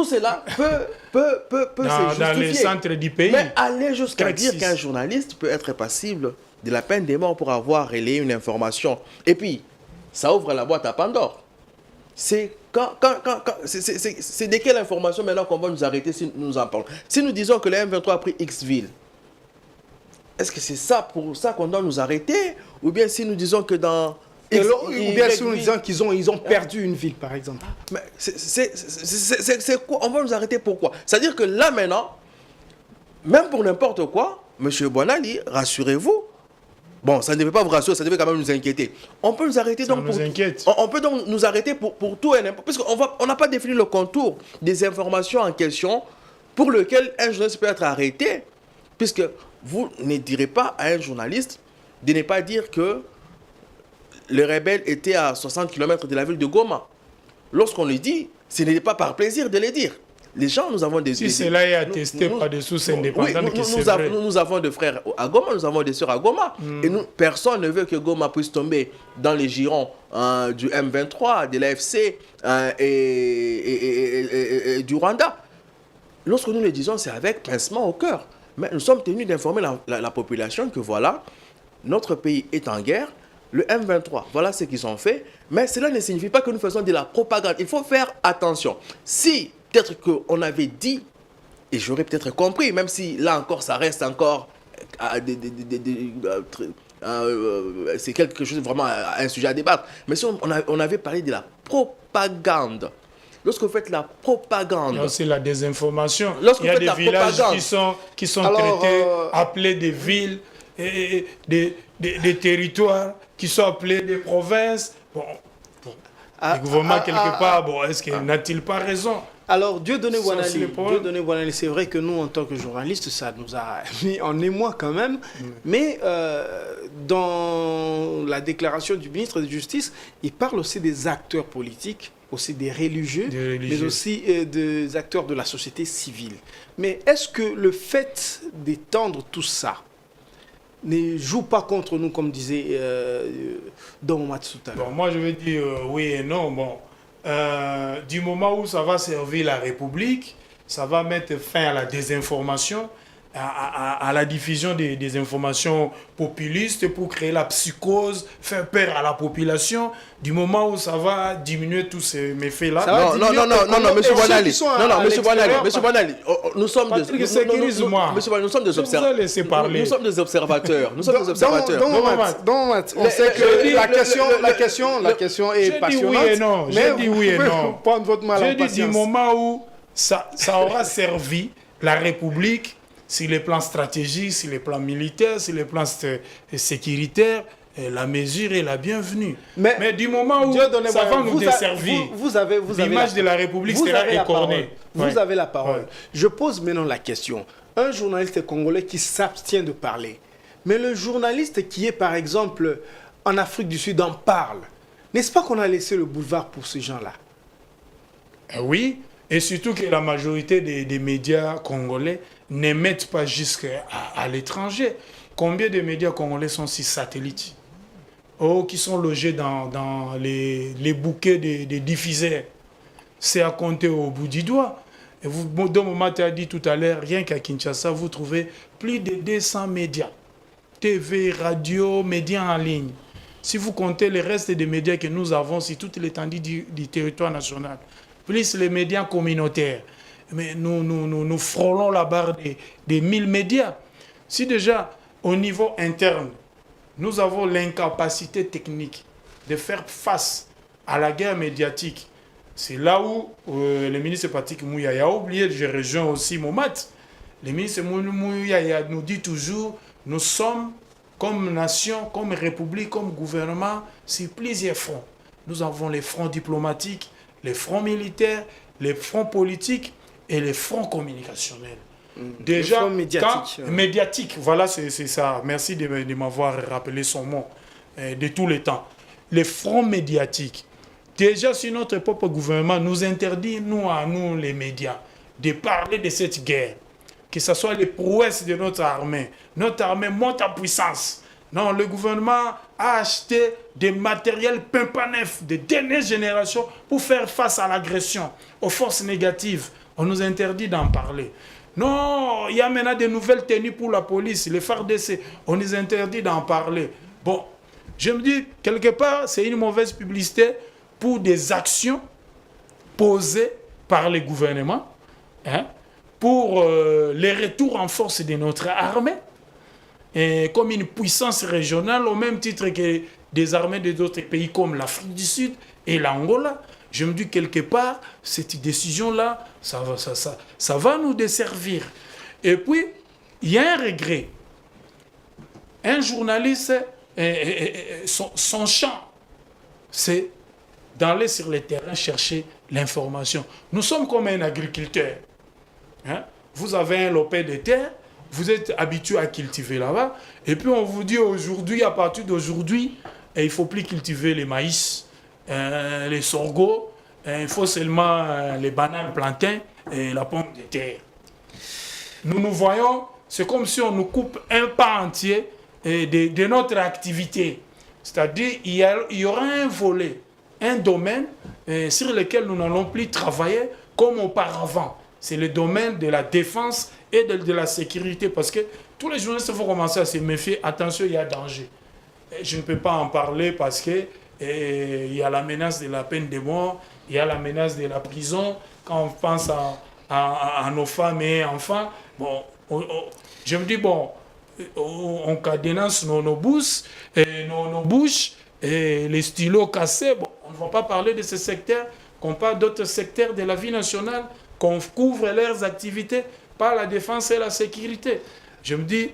S2: cela peut se justifier.
S3: Dans les centres du pays.
S2: Mais aller jusqu'à dire qu'un journaliste peut être passible de la peine de mort pour avoir relayé une information. Et puis, ça ouvre la boîte à Pandore. C'est de quelle information maintenant qu'on va nous arrêter si nous en parlons? Si nous disons que le M23 a pris X ville, est-ce que c'est ça pour ça qu'on doit nous arrêter? Ou bien si nous disons que dans...
S1: ou bien si nous disons qu'ils ont perdu une ville, par exemple.
S2: Mais c'est quoi? On va nous arrêter pourquoi? C'est-à-dire que là maintenant, même pour n'importe quoi, M. Bonali, rassurez-vous, bon, ça ne devait pas vous rassurer, ça devait quand même nous inquiéter. On peut nous arrêter donc pour... On peut donc nous arrêter pour tout et n'importe... Parce qu'on n'a pas défini le contour des informations en question pour lequel un journaliste peut être arrêté, puisque vous ne direz pas à un journaliste de ne pas dire que les rebelles étaient à 60 km de la ville de Goma. Lorsqu'on le dit, ce n'est pas par plaisir de le dire. Les gens, nous avons des...
S3: Si cela est attesté par des sources indépendantes,
S2: nous avons des frères à Goma, nous avons des sœurs à Goma. Et personne ne veut que Goma puisse tomber dans les girons du M23, de l'AFC et du Rwanda. Lorsque nous le disons, c'est avec pincement au cœur. Mais nous sommes tenus d'informer la population que voilà, notre pays est en guerre. Le M23, voilà ce qu'ils ont fait. Mais cela ne signifie pas que nous faisons de la propagande. Il faut faire attention. Si peut-être qu'on avait dit, et j'aurais peut-être compris, même si là encore ça reste encore c'est quelque chose vraiment un sujet à débattre. Mais si on avait parlé de la propagande, lorsque vous faites la propagande...
S3: Il y a aussi la désinformation.
S2: Il
S3: y a des villages qui sont traités, appelés des villes, et des territoires qui sont appelés des provinces. Bon, le gouvernement, quelque part, est-ce qu'il n'a-t-il pas raison?
S1: Alors, Dieudonné Wanali, c'est vrai que nous, en tant que journalistes, ça nous a mis en émoi quand même. Mais dans la déclaration du ministre de la Justice, il parle aussi des acteurs politiques, aussi des religieux, mais aussi des acteurs de la société civile. Mais est-ce que le fait d'étendre tout ça ne joue pas contre nous, comme disait Don Mat tout à l'heure?
S3: Moi, je vais dire oui et non. Du moment où ça va servir la République, ça va mettre fin à la désinformation, à la diffusion des informations populistes pour créer la psychose, faire peur à la population. Du moment où ça va diminuer tous ces méfaits-là.
S2: Non, monsieur Wanali. Monsieur Wanali, nous sommes des observateurs. Nous sommes des observateurs. On sait
S1: que la question est passionnante.
S3: J'ai dit oui et non.
S1: Prendre votre mal en patience.
S3: Du moment où ça aura servi la République, sur les plans stratégiques, sur les plans militaires, sur les plans sécuritaires, la mesure est la bienvenue. Mais du moment où ça va nous desservir, l'image de la République sera écornée.
S1: Vous avez la parole. Je pose maintenant la question. Un journaliste congolais qui s'abstient de parler, mais le journaliste qui est par exemple en Afrique du Sud en parle, n'est-ce pas qu'on a laissé le boulevard pour ces gens-là?
S3: Oui, et surtout que la majorité des médias congolais n'émettent pas jusqu'à l'étranger. Combien de médias congolais sont sur satellite? Qui sont logés dans les bouquets des diffuseurs? C'est à compter au bout du doigt. Et Don Momate a dit tout à l'heure, rien qu'à Kinshasa, vous trouvez plus de 200 médias. TV, radio, médias en ligne. Si vous comptez le reste des médias que nous avons sur toute l'étendue du territoire national, plus les médias communautaires, mais nous frôlons la barre des 1000 médias. Si déjà, au niveau interne, nous avons l'incapacité technique de faire face à la guerre médiatique, c'est là où le ministre Patrick Mouyaya a oublié, je rejoins aussi Momat. Le ministre Mouyaya nous dit toujours, nous sommes comme nation, comme république, comme gouvernement, sur plusieurs fronts. Nous avons les fronts diplomatiques, les fronts militaires, les fronts politiques et les fronts communicationnels. Déjà, médiatique, voilà, c'est ça. Merci de m'avoir rappelé son mot de tous les temps. Les fronts médiatiques. Déjà, si notre propre gouvernement nous interdit, nous les médias, de parler de cette guerre, que ce soit les prouesses de notre armée monte en puissance. Non, le gouvernement a acheté des matériels pimpants-neufs de dernière génération pour faire face à l'agression, aux forces négatives. On nous interdit d'en parler. Non, il y a maintenant de nouvelles tenues pour la police, les FARDC. On nous interdit d'en parler. Bon, je me dis, quelque part, c'est une mauvaise publicité pour des actions posées par les gouvernements, pour les retours en force de notre armée, et comme une puissance régionale, au même titre que des armées d'autres pays comme l'Afrique du Sud et l'Angola. Je me dis quelque part, cette décision-là, ça va nous desservir. Et puis, il y a un regret. Un journaliste, son champ, c'est d'aller sur le terrain chercher l'information. Nous sommes comme un agriculteur. Vous avez un lopin de terre, vous êtes habitué à cultiver là-bas, et puis on vous dit aujourd'hui, à partir d'aujourd'hui, il ne faut plus cultiver les maïs, les sorgho, il faut seulement les bananes, plantains et la pomme de terre. Nous voyons, c'est comme si on nous coupe un pas entier de notre activité. C'est-à-dire il y aura un volet, un domaine sur lequel nous n'allons plus travailler comme auparavant. C'est le domaine de la défense et de la sécurité. Parce que tous les journalistes vont commencer à se méfier. Attention, il y a danger. Je ne peux pas en parler parce que il y a la menace de la peine de mort, il y a la menace de la prison. Quand on pense à nos femmes et enfants, bon, je me dis, bon, on cadenasse nos bouches, et les stylos cassés. Bon, on ne va pas parler de ce secteur, qu'on parle d'autres secteurs de la vie nationale, qu'on couvre leurs activités par la défense et la sécurité. Je me dis,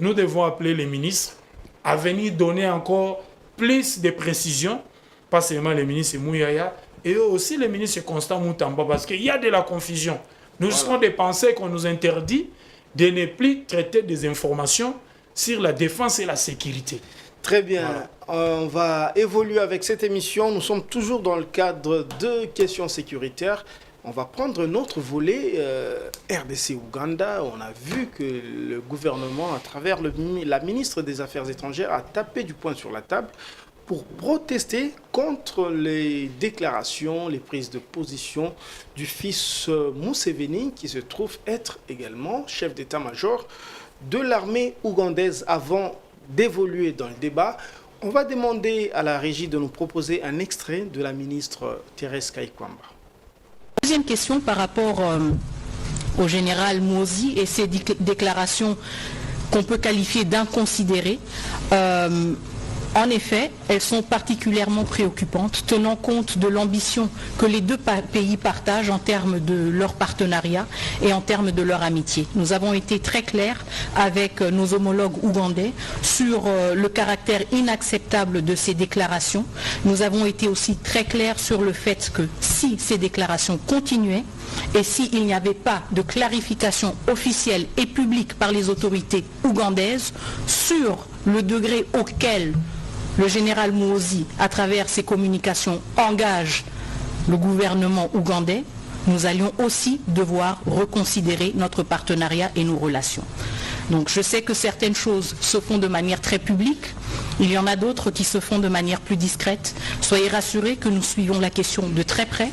S3: nous devons appeler les ministres à venir donner encore plus de précisions, pas seulement les ministres Mouyaya, et aussi les ministres Constant Moutamba, parce qu'il y a de la confusion. Nous serons des pensées qu'on nous interdit de ne plus traiter des informations sur la défense et la sécurité.
S1: Très bien, on va évoluer avec cette émission. Nous sommes toujours dans le cadre de questions sécuritaires. On va prendre un autre volet, RDC-Ouganda. On a vu que le gouvernement, à travers la ministre des Affaires étrangères, a tapé du poing sur la table pour protester contre les déclarations, les prises de position du fils Museveni, qui se trouve être également chef d'état-major de l'armée ougandaise. Avant d'évoluer dans le débat, on va demander à la régie de nous proposer un extrait de la ministre Thérèse Kaikwamba.
S4: Deuxième question par rapport au général Muhoozi et ses déclarations qu'on peut qualifier d'inconsidérées. En effet, elles sont particulièrement préoccupantes, tenant compte de l'ambition que les deux pays partagent en termes de leur partenariat et en termes de leur amitié. Nous avons été très clairs avec nos homologues ougandais sur le caractère inacceptable de ces déclarations. Nous avons été aussi très clairs sur le fait que si ces déclarations continuaient et s'il n'y avait pas de clarification officielle et publique par les autorités ougandaises sur le degré auquel le général Muhoozi, à travers ses communications, engage le gouvernement ougandais, nous allions aussi devoir reconsidérer notre partenariat et nos relations. Donc je sais que certaines choses se font de manière très publique, il y en a d'autres qui se font de manière plus discrète. Soyez rassurés que nous suivons la question de très près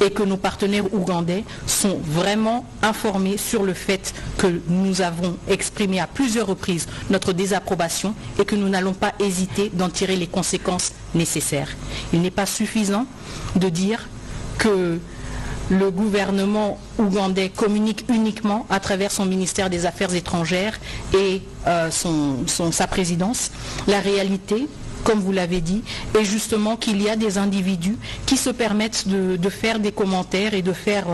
S4: et que nos partenaires ougandais sont vraiment informés sur le fait que nous avons exprimé à plusieurs reprises notre désapprobation et que nous n'allons pas hésiter d'en tirer les conséquences nécessaires. Il n'est pas suffisant de dire que le gouvernement ougandais communique uniquement à travers son ministère des Affaires étrangères et sa présidence. La réalité, comme vous l'avez dit, est justement qu'il y a des individus qui se permettent de faire des commentaires et de faire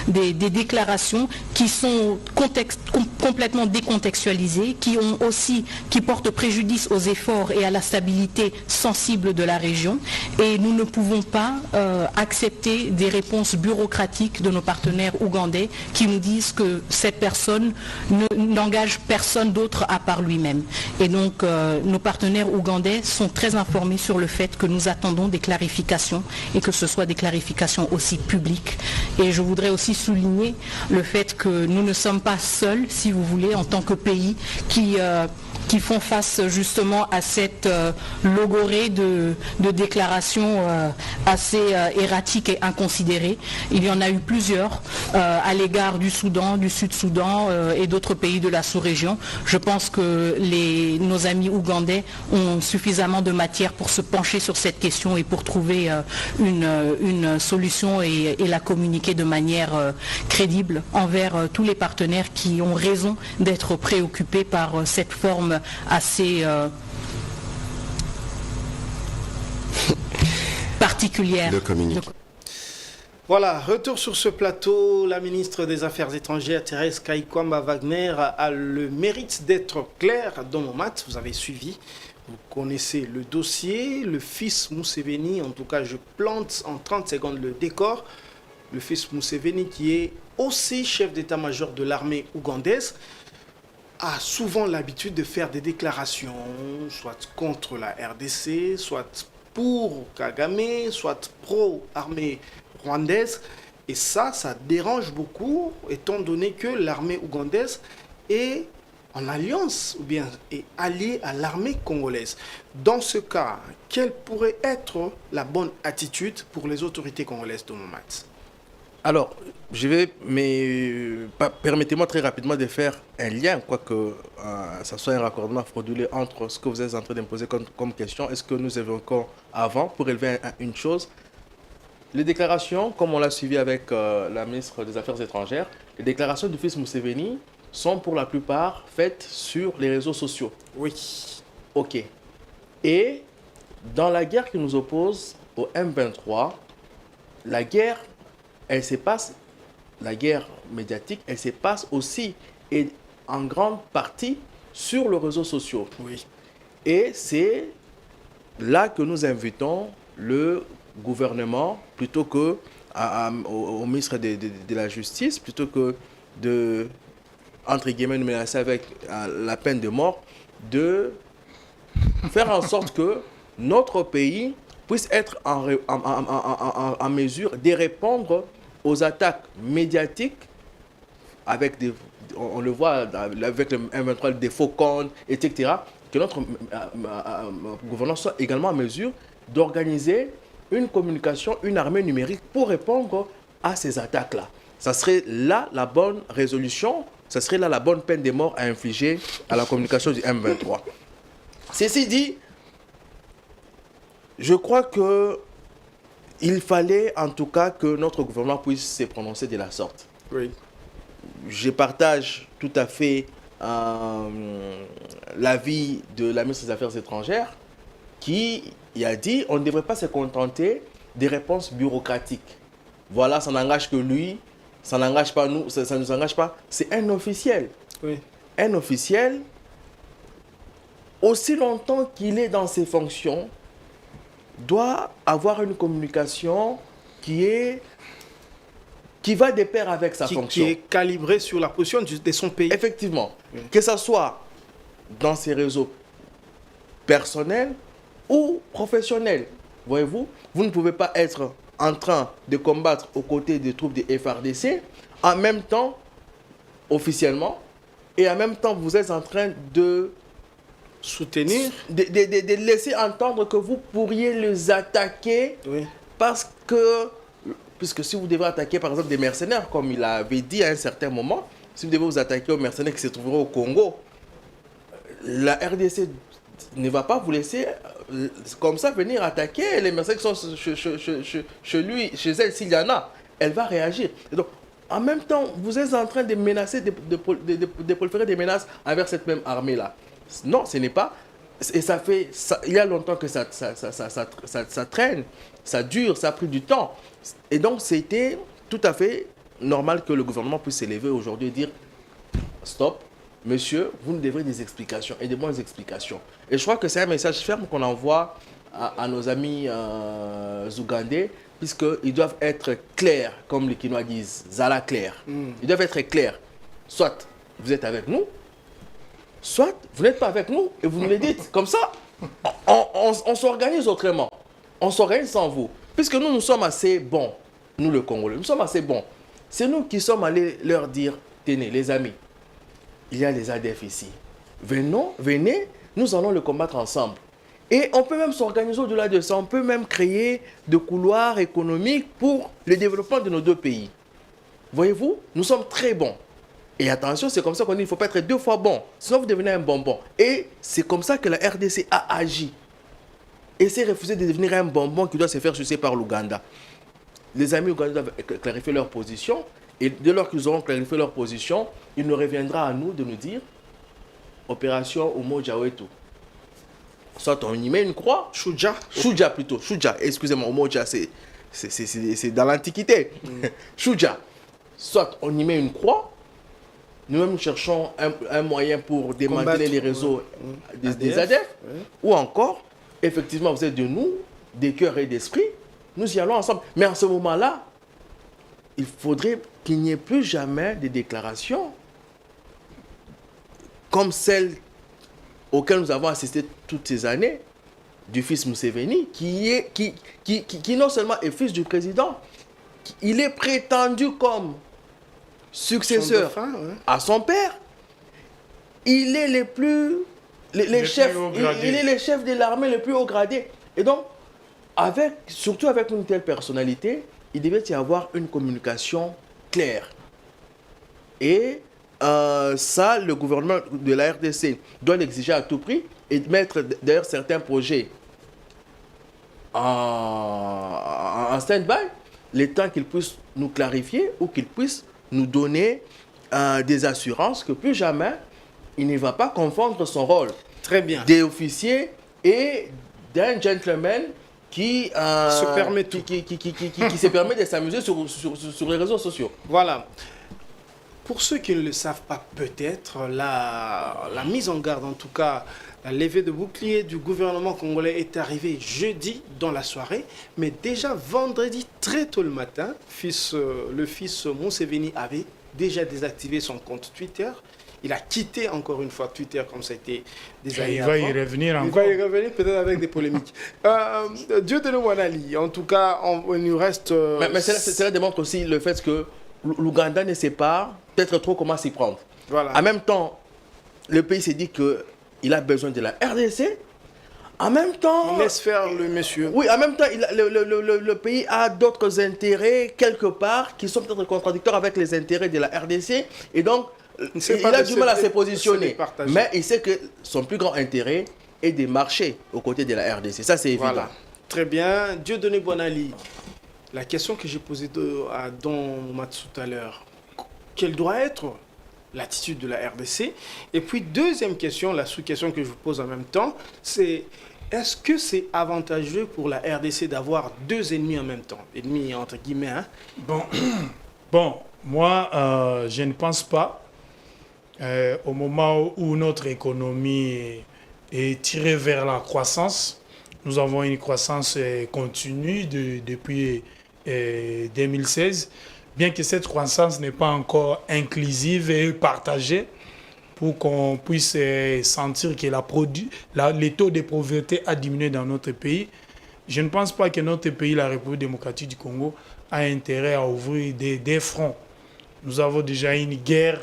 S4: des déclarations qui sont complètement décontextualisées, qui portent préjudice aux efforts et à la stabilité sensible de la région. Et nous ne pouvons pas accepter des réponses bureaucratiques de nos partenaires ougandais qui nous disent que cette personne n'engage personne d'autre à part lui-même. Et donc nos partenaires ougandais sont très informés sur le fait que nous attendons des clarifications et que ce soit des clarifications aussi publiques. Et je voudrais aussi souligner le fait que nous ne sommes pas seuls, si vous voulez, en tant que pays qui font face justement à cette logorée de déclarations assez erratiques et inconsidérées. Il y en a eu plusieurs à l'égard du Soudan, du Sud-Soudan et d'autres pays de la sous-région. Je pense que nos amis ougandais ont suffisamment de matière pour se pencher sur cette question et pour trouver une solution et la communiquer de manière crédible envers tous les partenaires qui ont raison d'être préoccupés par cette forme assez particulière.
S1: Voilà, retour sur ce plateau. La ministre des Affaires étrangères, Thérèse Kaikwamba Wagner, a le mérite d'être claire dans nos maths. Vous avez suivi, vous connaissez le dossier. Le fils Museveni, en tout cas, je plante en 30 secondes le décor. le fils Museveni, qui est aussi chef d'état-major de l'armée ougandaise, a souvent l'habitude de faire des déclarations, soit contre la RDC, soit pour Kagame, soit pro-armée rwandaise. Et ça dérange beaucoup, étant donné que l'armée ougandaise est en alliance ou bien est alliée à l'armée congolaise. Dans ce cas, quelle pourrait être la bonne attitude pour les autorités congolaises de moment?
S2: Alors, permettez-moi très rapidement de faire un lien, quoique ça soit un raccordement frauduleux entre ce que vous êtes en train de me poser comme question. Est-ce que nous évoquons avant pour élever une chose? Les déclarations, comme on l'a suivi avec la ministre des Affaires étrangères, les déclarations du fils Museveni sont pour la plupart faites sur les réseaux sociaux.
S1: Oui.
S2: Ok. Et dans la guerre qui nous oppose au M23, la guerre, elle se passe, la guerre médiatique, elle se passe aussi et en grande partie sur les réseaux sociaux.
S1: Oui.
S2: Et c'est là que nous invitons le gouvernement, plutôt que au ministre de la Justice, plutôt que de, entre guillemets, nous menacer avec la peine de mort, de faire en sorte que notre pays puisse être en mesure de répondre aux attaques médiatiques avec on le voit avec le M23, des faux comptes, etc., que notre gouvernement soit également en mesure d'organiser une communication, une armée numérique pour répondre à ces attaques-là. Ça serait là la bonne résolution, ça serait là la bonne peine de mort à infliger à la communication du M23. Ceci dit, je crois qu'il fallait en tout cas que notre gouvernement puisse se prononcer de la sorte.
S1: Oui.
S2: Je partage tout à fait l'avis de la ministre des Affaires étrangères qui a dit on ne devrait pas se contenter des réponses bureaucratiques. Voilà, ça n'engage que lui, ça n'engage pas nous, ça ne nous engage pas. C'est un officiel.
S1: Oui.
S2: Un officiel, aussi longtemps qu'il est dans ses fonctions, doit avoir une communication qui va de pair avec sa fonction.
S1: Qui est calibrée sur la position de son pays.
S2: Effectivement. Oui. Que ce soit dans ses réseaux personnels ou professionnels. Voyez-vous, vous ne pouvez pas être en train de combattre aux côtés des troupes de FARDC, en même temps, officiellement, et en même temps, vous êtes en train de
S1: soutenir,
S2: de laisser entendre que vous pourriez les attaquer,
S1: oui.
S2: Parce que, puisque si vous devez attaquer par exemple des mercenaires, comme il avait dit à un certain moment, si vous devez vous attaquer aux mercenaires qui se trouveraient au Congo, la RDC ne va pas vous laisser comme ça venir attaquer les mercenaires qui sont chez lui, chez elle, s'il y en a. Elle va réagir. Et donc, en même temps, vous êtes en train de menacer, de proliférer des menaces envers cette même armée-là. Non, ce n'est pas. Et ça fait. Il y a longtemps que ça traîne, ça dure, ça a pris du temps. Et donc, c'était tout à fait normal que le gouvernement puisse s'élever aujourd'hui et dire stop, monsieur, vous nous devrez des explications et des bonnes explications. Et je crois que c'est un message ferme qu'on envoie à nos amis ougandais, puisqu'ils doivent être clairs, comme les Quinois disent, Zala clair. Ils doivent être clairs. Soit vous êtes avec nous, soit vous n'êtes pas avec nous et vous nous le dites. Comme ça, on s'organise autrement. On s'organise sans vous. Puisque nous sommes assez bons, nous le Congolais, nous sommes assez bons. C'est nous qui sommes allés leur dire, tenez les amis, il y a les ADF ici. Venez, nous allons le combattre ensemble. Et on peut même s'organiser au-delà de ça. On peut même créer des couloirs économiques pour le développement de nos deux pays. Voyez-vous, nous sommes très bons. Et attention, c'est comme ça qu'on dit, il ne faut pas être deux fois bon. Sinon, vous devenez un bonbon. Et c'est comme ça que la RDC a agi. Et s'est refusé de devenir un bonbon qui doit se faire sucer par l'Ouganda. Les amis ougandais doivent clarifier leur position. Et dès lors qu'ils auront clarifié leur position, il nous reviendra à nous de nous dire opération Umoja Wetu. Soit on y met une croix. Shuja plutôt. Shuja, excusez-moi, Umoja, c'est dans l'Antiquité. Shuja. Soit on y met une croix. Nous-mêmes cherchons un moyen pour démanteler les réseaux des ADF. Ou encore, effectivement, vous êtes de nous, des cœurs et d'esprit. Nous y allons ensemble. Mais en ce moment-là, il faudrait qu'il n'y ait plus jamais de déclarations comme celle auxquelles nous avons assisté toutes ces années du fils Museveni, qui non seulement est fils du président, il est prétendu comme successeur à son père. Il est les chefs de l'armée les plus haut gradés. Et donc, surtout avec une telle personnalité, il devait y avoir une communication claire. Et ça, le gouvernement de la RDC doit l'exiger à tout prix et mettre d'ailleurs certains projets en stand-by, le temps qu'il puisse nous clarifier ou qu'il puisse nous donner des assurances que plus jamais il ne va pas confondre son rôle d'officier et d'un gentleman qui se permet de s'amuser sur les réseaux sociaux.
S1: Voilà. Pour ceux qui ne le savent pas peut-être, la mise en garde, en tout cas, la levée de bouclier du gouvernement congolais est arrivée jeudi dans la soirée, mais déjà vendredi très tôt le matin, le fils Museveni avait déjà désactivé son compte Twitter. Il a quitté encore une fois Twitter comme ça a été des années avant.
S3: Il va y revenir encore.
S1: Il va y revenir peut-être avec des polémiques. Dieudonné Wanali, en tout cas, il nous reste...
S2: Mais cela démontre aussi le fait que l'Ouganda ne sait pas peut-être trop comment s'y prendre.
S1: Voilà.
S2: En même temps, le pays s'est dit qu'il a besoin de la RDC. En même temps...
S1: On laisse faire le monsieur.
S2: Oui, en même temps, le pays a d'autres intérêts quelque part qui sont peut-être contradictoires avec les intérêts de la RDC. Et donc, il a du mal à se positionner. Mais il sait que son plus grand intérêt est de marcher aux côtés de la RDC. Ça, c'est évident.
S1: Voilà. Très bien. Dieudonné Wanali, la question que j'ai posée à Don Matsu tout à l'heure, quelle doit être l'attitude de la RDC? Et puis, deuxième question, la sous-question que je vous pose en même temps, c'est est-ce que c'est avantageux pour la RDC d'avoir deux ennemis en même temps? Ennemis entre guillemets, hein?
S3: Bon, moi, je ne pense pas. Au moment où notre économie est tirée vers la croissance, nous avons une croissance continue depuis 2016, bien que cette croissance n'est pas encore inclusive et partagée pour qu'on puisse sentir que les taux de pauvreté a diminué dans notre pays. Je ne pense pas que notre pays, la République démocratique du Congo, a intérêt à ouvrir des fronts. Nous avons déjà une guerre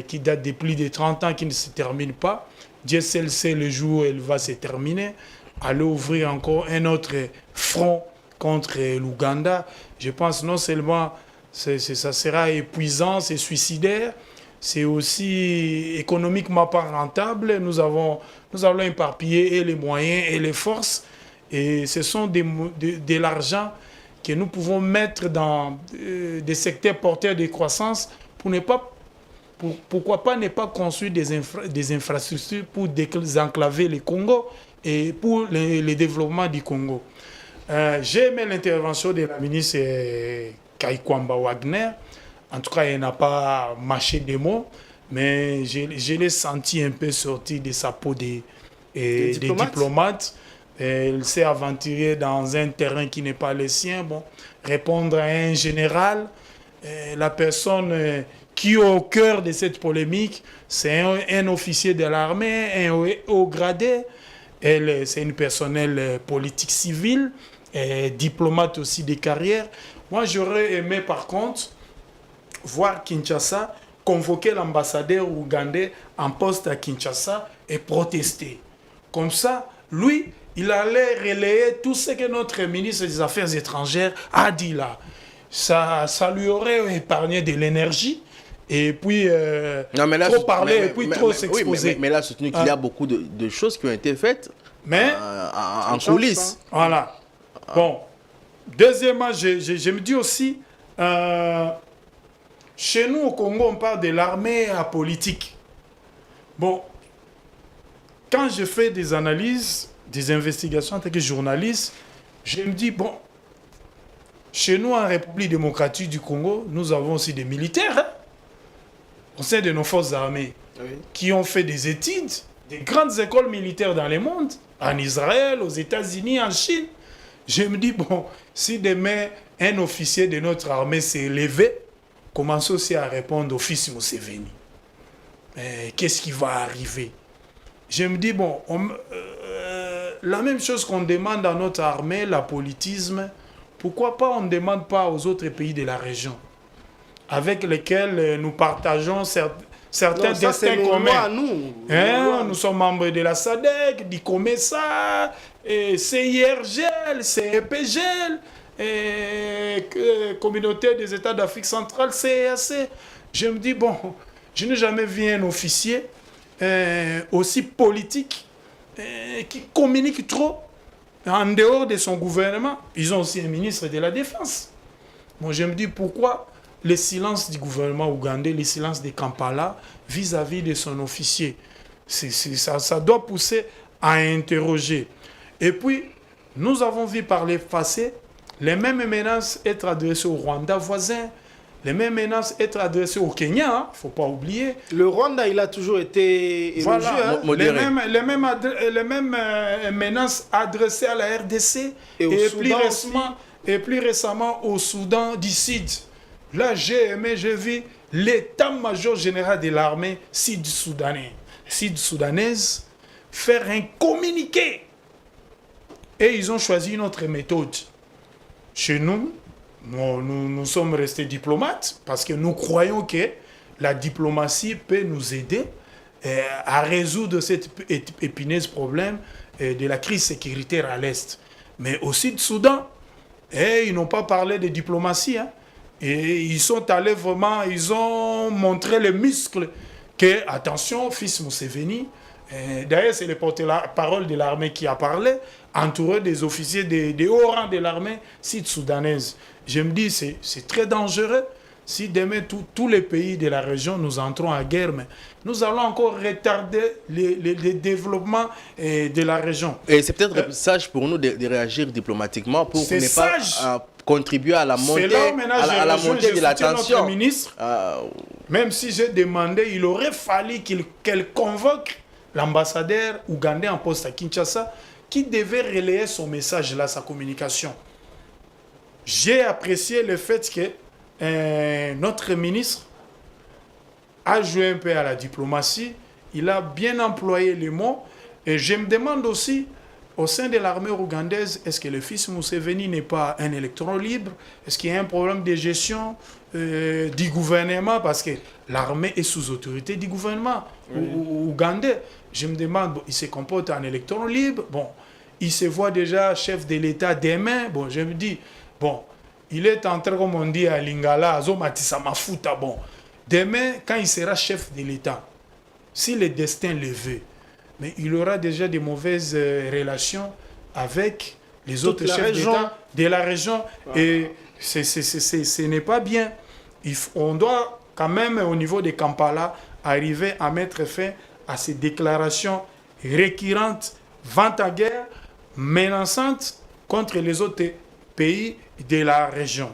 S3: qui date de plus de 30 ans, qui ne se termine pas. Dieu seul sait le jour où elle va se terminer. Aller ouvrir encore un autre front contre l'Ouganda, je pense non seulement ça sera épuisant, c'est suicidaire, c'est aussi économiquement pas rentable. Nous allons éparpiller et les moyens et les forces. Et ce sont de l'argent que nous pouvons mettre dans des secteurs porteurs de croissance pourquoi pas ne pas construire des infrastructures pour désenclaver le Congo et pour le développement du Congo. J'ai aimé l'intervention de la ministre Kaikwamba Wagner. En tout cas, elle n'a pas mâché des mots, mais je l'ai senti un peu sorti de sa peau des diplomates. Elle s'est aventurée dans un terrain qui n'est pas le sien. Bon, répondre à un général, la personne qui est au cœur de cette polémique, c'est un officier de l'armée, un haut gradé. Elle, c'est une personnelle politique civile, diplomate aussi de carrière. Moi, j'aurais aimé, par contre, voir Kinshasa convoquer l'ambassadeur ougandais en poste à Kinshasa et protester. Comme ça, lui, il allait relayer tout ce que notre ministre des Affaires étrangères a dit là. Ça lui aurait épargné de l'énergie. Et puis, trop parler et puis trop s'exposer.
S2: Mais là, soutenu qu'il y a beaucoup de choses qui ont été faites en coulisses.
S3: Voilà. Bon. Deuxièmement, je me dis aussi, chez nous au Congo, on parle de l'armée apolitique. Bon, quand je fais des analyses, des investigations en tant que journaliste, je me dis, bon, chez nous en République démocratique du Congo, nous avons aussi des militaires, hein, au sein de nos forces armées, qui ont fait des études, des grandes écoles militaires dans le monde, en Israël, aux États-Unis, en Chine. Je me dis, bon, si demain un officier de notre armée s'est levé, commence aussi à répondre au fils Museveni. Qu'est-ce qui va arriver? Je me dis, bon, la même chose qu'on demande à notre armée, l'apolitisme, pourquoi pas on ne demande pas aux autres pays de la région avec lesquels nous partageons certains destins communs. Nous sommes membres de la SADC, du COMESA, CIRGL, CEPGL, Communauté des États d'Afrique centrale, CEAC. Je me dis, bon, je n'ai jamais vu un officier aussi politique qui communique trop en dehors de son gouvernement. Ils ont aussi un ministre de la Défense. Bon, je me dis, pourquoi le silence du gouvernement ougandais, le silence de Kampala vis-à-vis de son officier? Ça doit pousser à interroger. Et puis, nous avons vu par le passé les mêmes menaces être adressées au Rwanda voisin, les mêmes menaces être adressées au Kenya, il ne faut pas oublier.
S1: Le Rwanda, il a toujours été élogieux.
S3: Voilà, les mêmes menaces adressées à la RDC et plus récemment au Soudan du Sud. Là, j'ai vu l'état-major général de l'armée sud-soudanaise faire un communiqué. Et ils ont choisi une autre méthode. Chez nous, nous sommes restés diplomates parce que nous croyons que la diplomatie peut nous aider à résoudre cet épineux problème de la crise sécuritaire à l'Est. Mais au Sud-Soudan, ils n'ont pas parlé de diplomatie. Et ils sont allés vraiment, ils ont montré les muscles que, attention, fils Museveni, d'ailleurs c'est le porte-parole de l'armée qui a parlé, entouré des officiers des hauts rangs de l'armée sud-soudanaise. Je me dis, c'est très dangereux. Si demain, tous les pays de la région, nous entrons en guerre, mais nous allons encore retarder le développement de la région.
S2: Et c'est peut-être sage pour nous de réagir diplomatiquement pour ne pas contribuer à la montée, à la montée de la tension.
S3: Notre ministre, même si j'ai demandé, il aurait fallu qu'elle convoque l'ambassadeur ougandais en poste à Kinshasa qui devait relayer son message là, sa communication. J'ai apprécié le fait que notre ministre a joué un peu à la diplomatie. Il a bien employé les mots. Et je me demande aussi, au sein de l'armée ougandaise, est-ce que le fils Museveni n'est pas un électron libre? Est-ce qu'il y a un problème de gestion du gouvernement? Parce que l'armée est sous autorité du gouvernement ougandais. Je me demande, il se comporte en électron libre. Bon, il se voit déjà chef de l'État demain. Bon, je me dis, bon, il est en train, comme on dit à Lingala, Azomatisa Mafuta. Bon, demain, quand il sera chef de l'État, si le destin le veut, mais il aura déjà des mauvaises relations avec les autres chefs d'État de la région. Wow. Et ce n'est pas bien. On doit quand même, au niveau de Kampala, arriver à mettre fin à ces déclarations récurrentes, vente à guerre, menaçantes contre les autres pays de la région.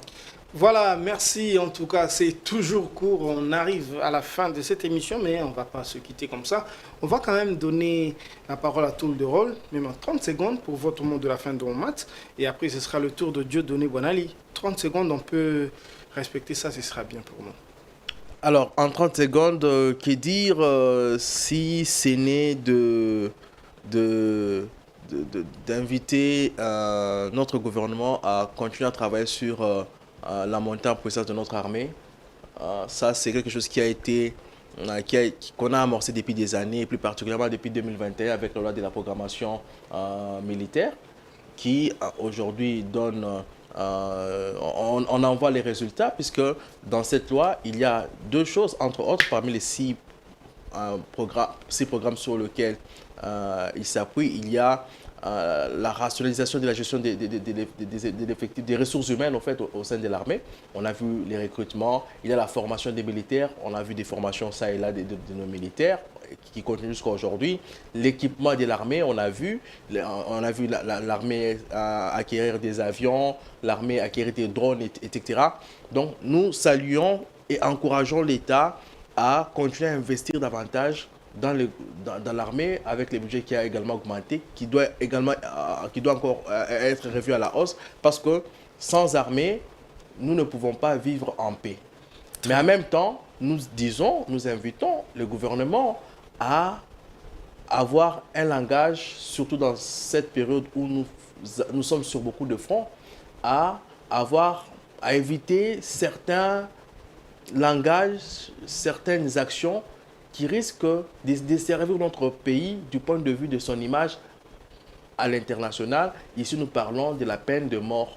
S1: Voilà, merci. En tout cas, c'est toujours court. On arrive à la fin de cette émission, mais on ne va pas se quitter comme ça. On va quand même donner la parole à Tour de Rôle, même en 30 secondes pour votre mot de la fin de match. Et après, ce sera le tour de Dieudonné Bonali. 30 secondes, on peut respecter ça, ce sera bien pour nous.
S2: Alors, en 30 secondes, que dire si ce n'est d'inviter notre gouvernement à continuer à travailler sur la montée en puissance de notre armée. Ça, c'est quelque chose qui a été qu'on a amorcé depuis des années, et plus particulièrement depuis 2021 avec la loi de la programmation militaire, qui aujourd'hui donne, on en voit les résultats, puisque dans cette loi, il y a deux choses, entre autres, parmi les six programmes sur lesquels il s'appuie, il y a la rationalisation de la gestion des effectifs, des ressources humaines en fait, au sein de l'armée. On a vu les recrutements, il y a la formation des militaires, on a vu des formations ça et là de nos militaires qui continuent jusqu'à aujourd'hui. L'équipement de l'armée, on a vu l'armée acquérir des avions, l'armée acquérir des drones, etc. Donc nous saluons et encourageons l'État à continuer à investir davantage dans l'armée, avec les budgets qui a également augmenté, qui doit encore être revu à la hausse, parce que sans armée, nous ne pouvons pas vivre en paix. Mais en même temps, nous invitons le gouvernement à avoir un langage, surtout dans cette période où nous sommes sur beaucoup de fronts, à éviter certains langages, certaines actions qui risquent de desservir notre pays du point de vue de son image à l'international. Ici, nous parlons de la peine de mort.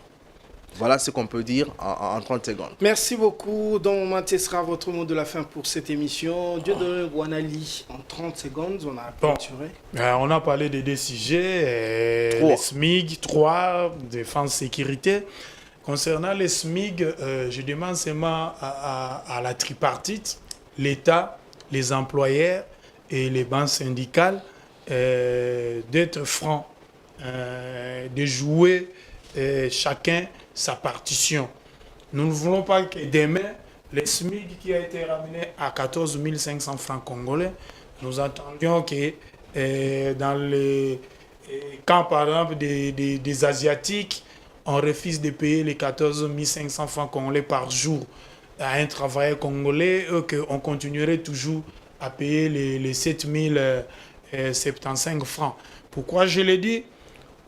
S2: Voilà ce qu'on peut dire en 30 secondes.
S1: Merci beaucoup. Donc, ce sera votre mot de la fin pour cette émission. Dieudonné Bouanali, en 30 secondes, on a clôturé.
S3: On a parlé des deux sujets, les SMIG, 3, défense, sécurité. Concernant les SMIG, je demande seulement à la tripartite, l'État, les employeurs et les banques syndicales d'être francs, de jouer chacun sa partition. Nous ne voulons pas que demain, le SMIC qui a été ramené à 14 500 francs congolais, nous entendions que dans les camps, par exemple, des Asiatiques, on refuse de payer les 14 500 francs congolais par jour à un travailleur congolais, qu'on continuerait toujours à payer les 7 075 francs. Pourquoi je l'ai dit?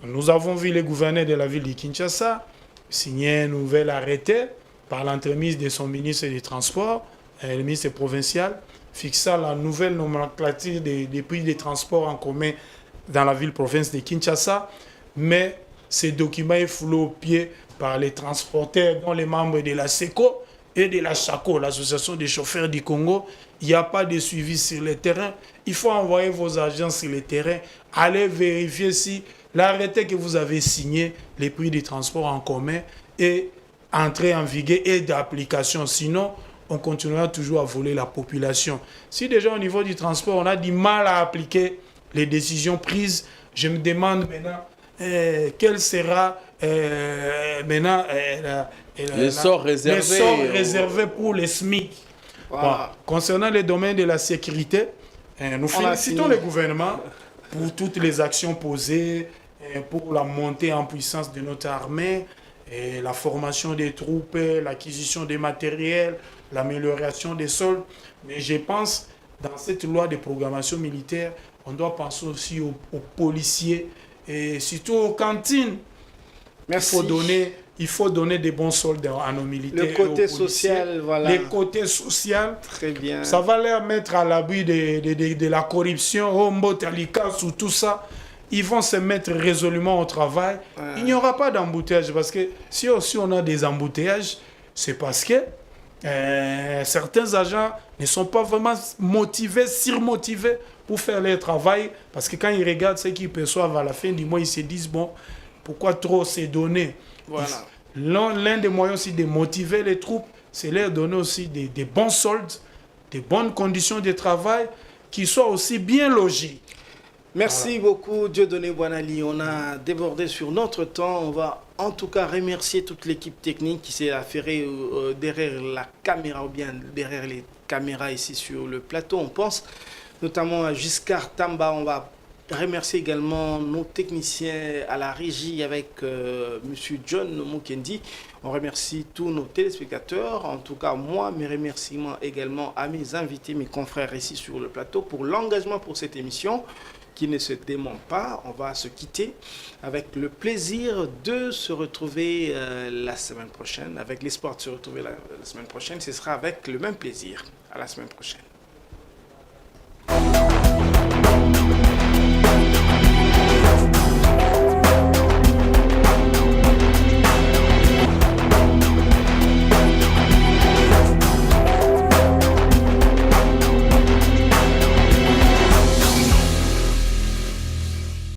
S3: Nous avons vu le gouverneur de la ville de Kinshasa signer un nouvel arrêté par l'entremise de son ministre des Transports, le ministre provincial, fixant la nouvelle nomenclature des prix des transports en commun dans la ville-province de Kinshasa. Mais ces documents est foulé au pied par les transporteurs, dont les membres de la SECO et de la SACO, l'association des chauffeurs du Congo. Il n'y a pas de suivi sur le terrain. Il faut envoyer vos agents sur le terrain, aller vérifier si l'arrêté que vous avez signé, les prix des transports en commun, est entré en vigueur et d'application. Sinon, on continuera toujours à voler la population. Si déjà au niveau du transport, on a du mal à appliquer les décisions prises, je me demande maintenant quel sera maintenant
S2: les sorts réservés
S3: pour les SMIC.
S1: Voilà.
S3: Bon, concernant les domaines de la sécurité, nous félicitons le gouvernement pour toutes les actions posées, pour la montée en puissance de notre armée, et la formation des troupes, l'acquisition des matériels, l'amélioration des soldes. Mais je pense, dans cette loi de programmation militaire, on doit penser aussi aux policiers et surtout aux cantines.
S1: Merci.
S3: Il faut donner des bons soldes à nos militaires.
S1: Le côté social, voilà.
S3: Le côté social.
S1: Très bien.
S3: Ça va les mettre à l'abri de la corruption, sous tout ça. Ils vont se mettre résolument au travail. Ouais. Il n'y aura pas d'embouteillage parce que si aussi on a des embouteillages, c'est parce que certains agents ne sont pas vraiment motivés, surmotivés pour faire leur travail. Parce que quand ils regardent ce qu'ils perçoivent à la fin du mois, ils se disent, bon, pourquoi trop se donner?
S1: Voilà.
S3: L'un des moyens aussi de motiver les troupes, c'est leur donner aussi des bons soldes, des bonnes conditions de travail, qui soient aussi bien logés.
S1: Merci beaucoup, Dieudonné Bouanali. On a débordé sur notre temps. On va en tout cas remercier toute l'équipe technique qui s'est affairée derrière la caméra ou bien derrière les caméras ici sur le plateau. On pense notamment à Giscard Tamba. On va remercier également nos techniciens à la régie avec M. John Mukendi. On remercie tous nos téléspectateurs. En tout cas, moi, mes remerciements également à mes invités, mes confrères ici sur le plateau pour l'engagement pour cette émission qui ne se dément pas. On va se quitter avec le plaisir de se retrouver la semaine prochaine, avec l'espoir de se retrouver la semaine prochaine. Ce sera avec le même plaisir. À la semaine prochaine.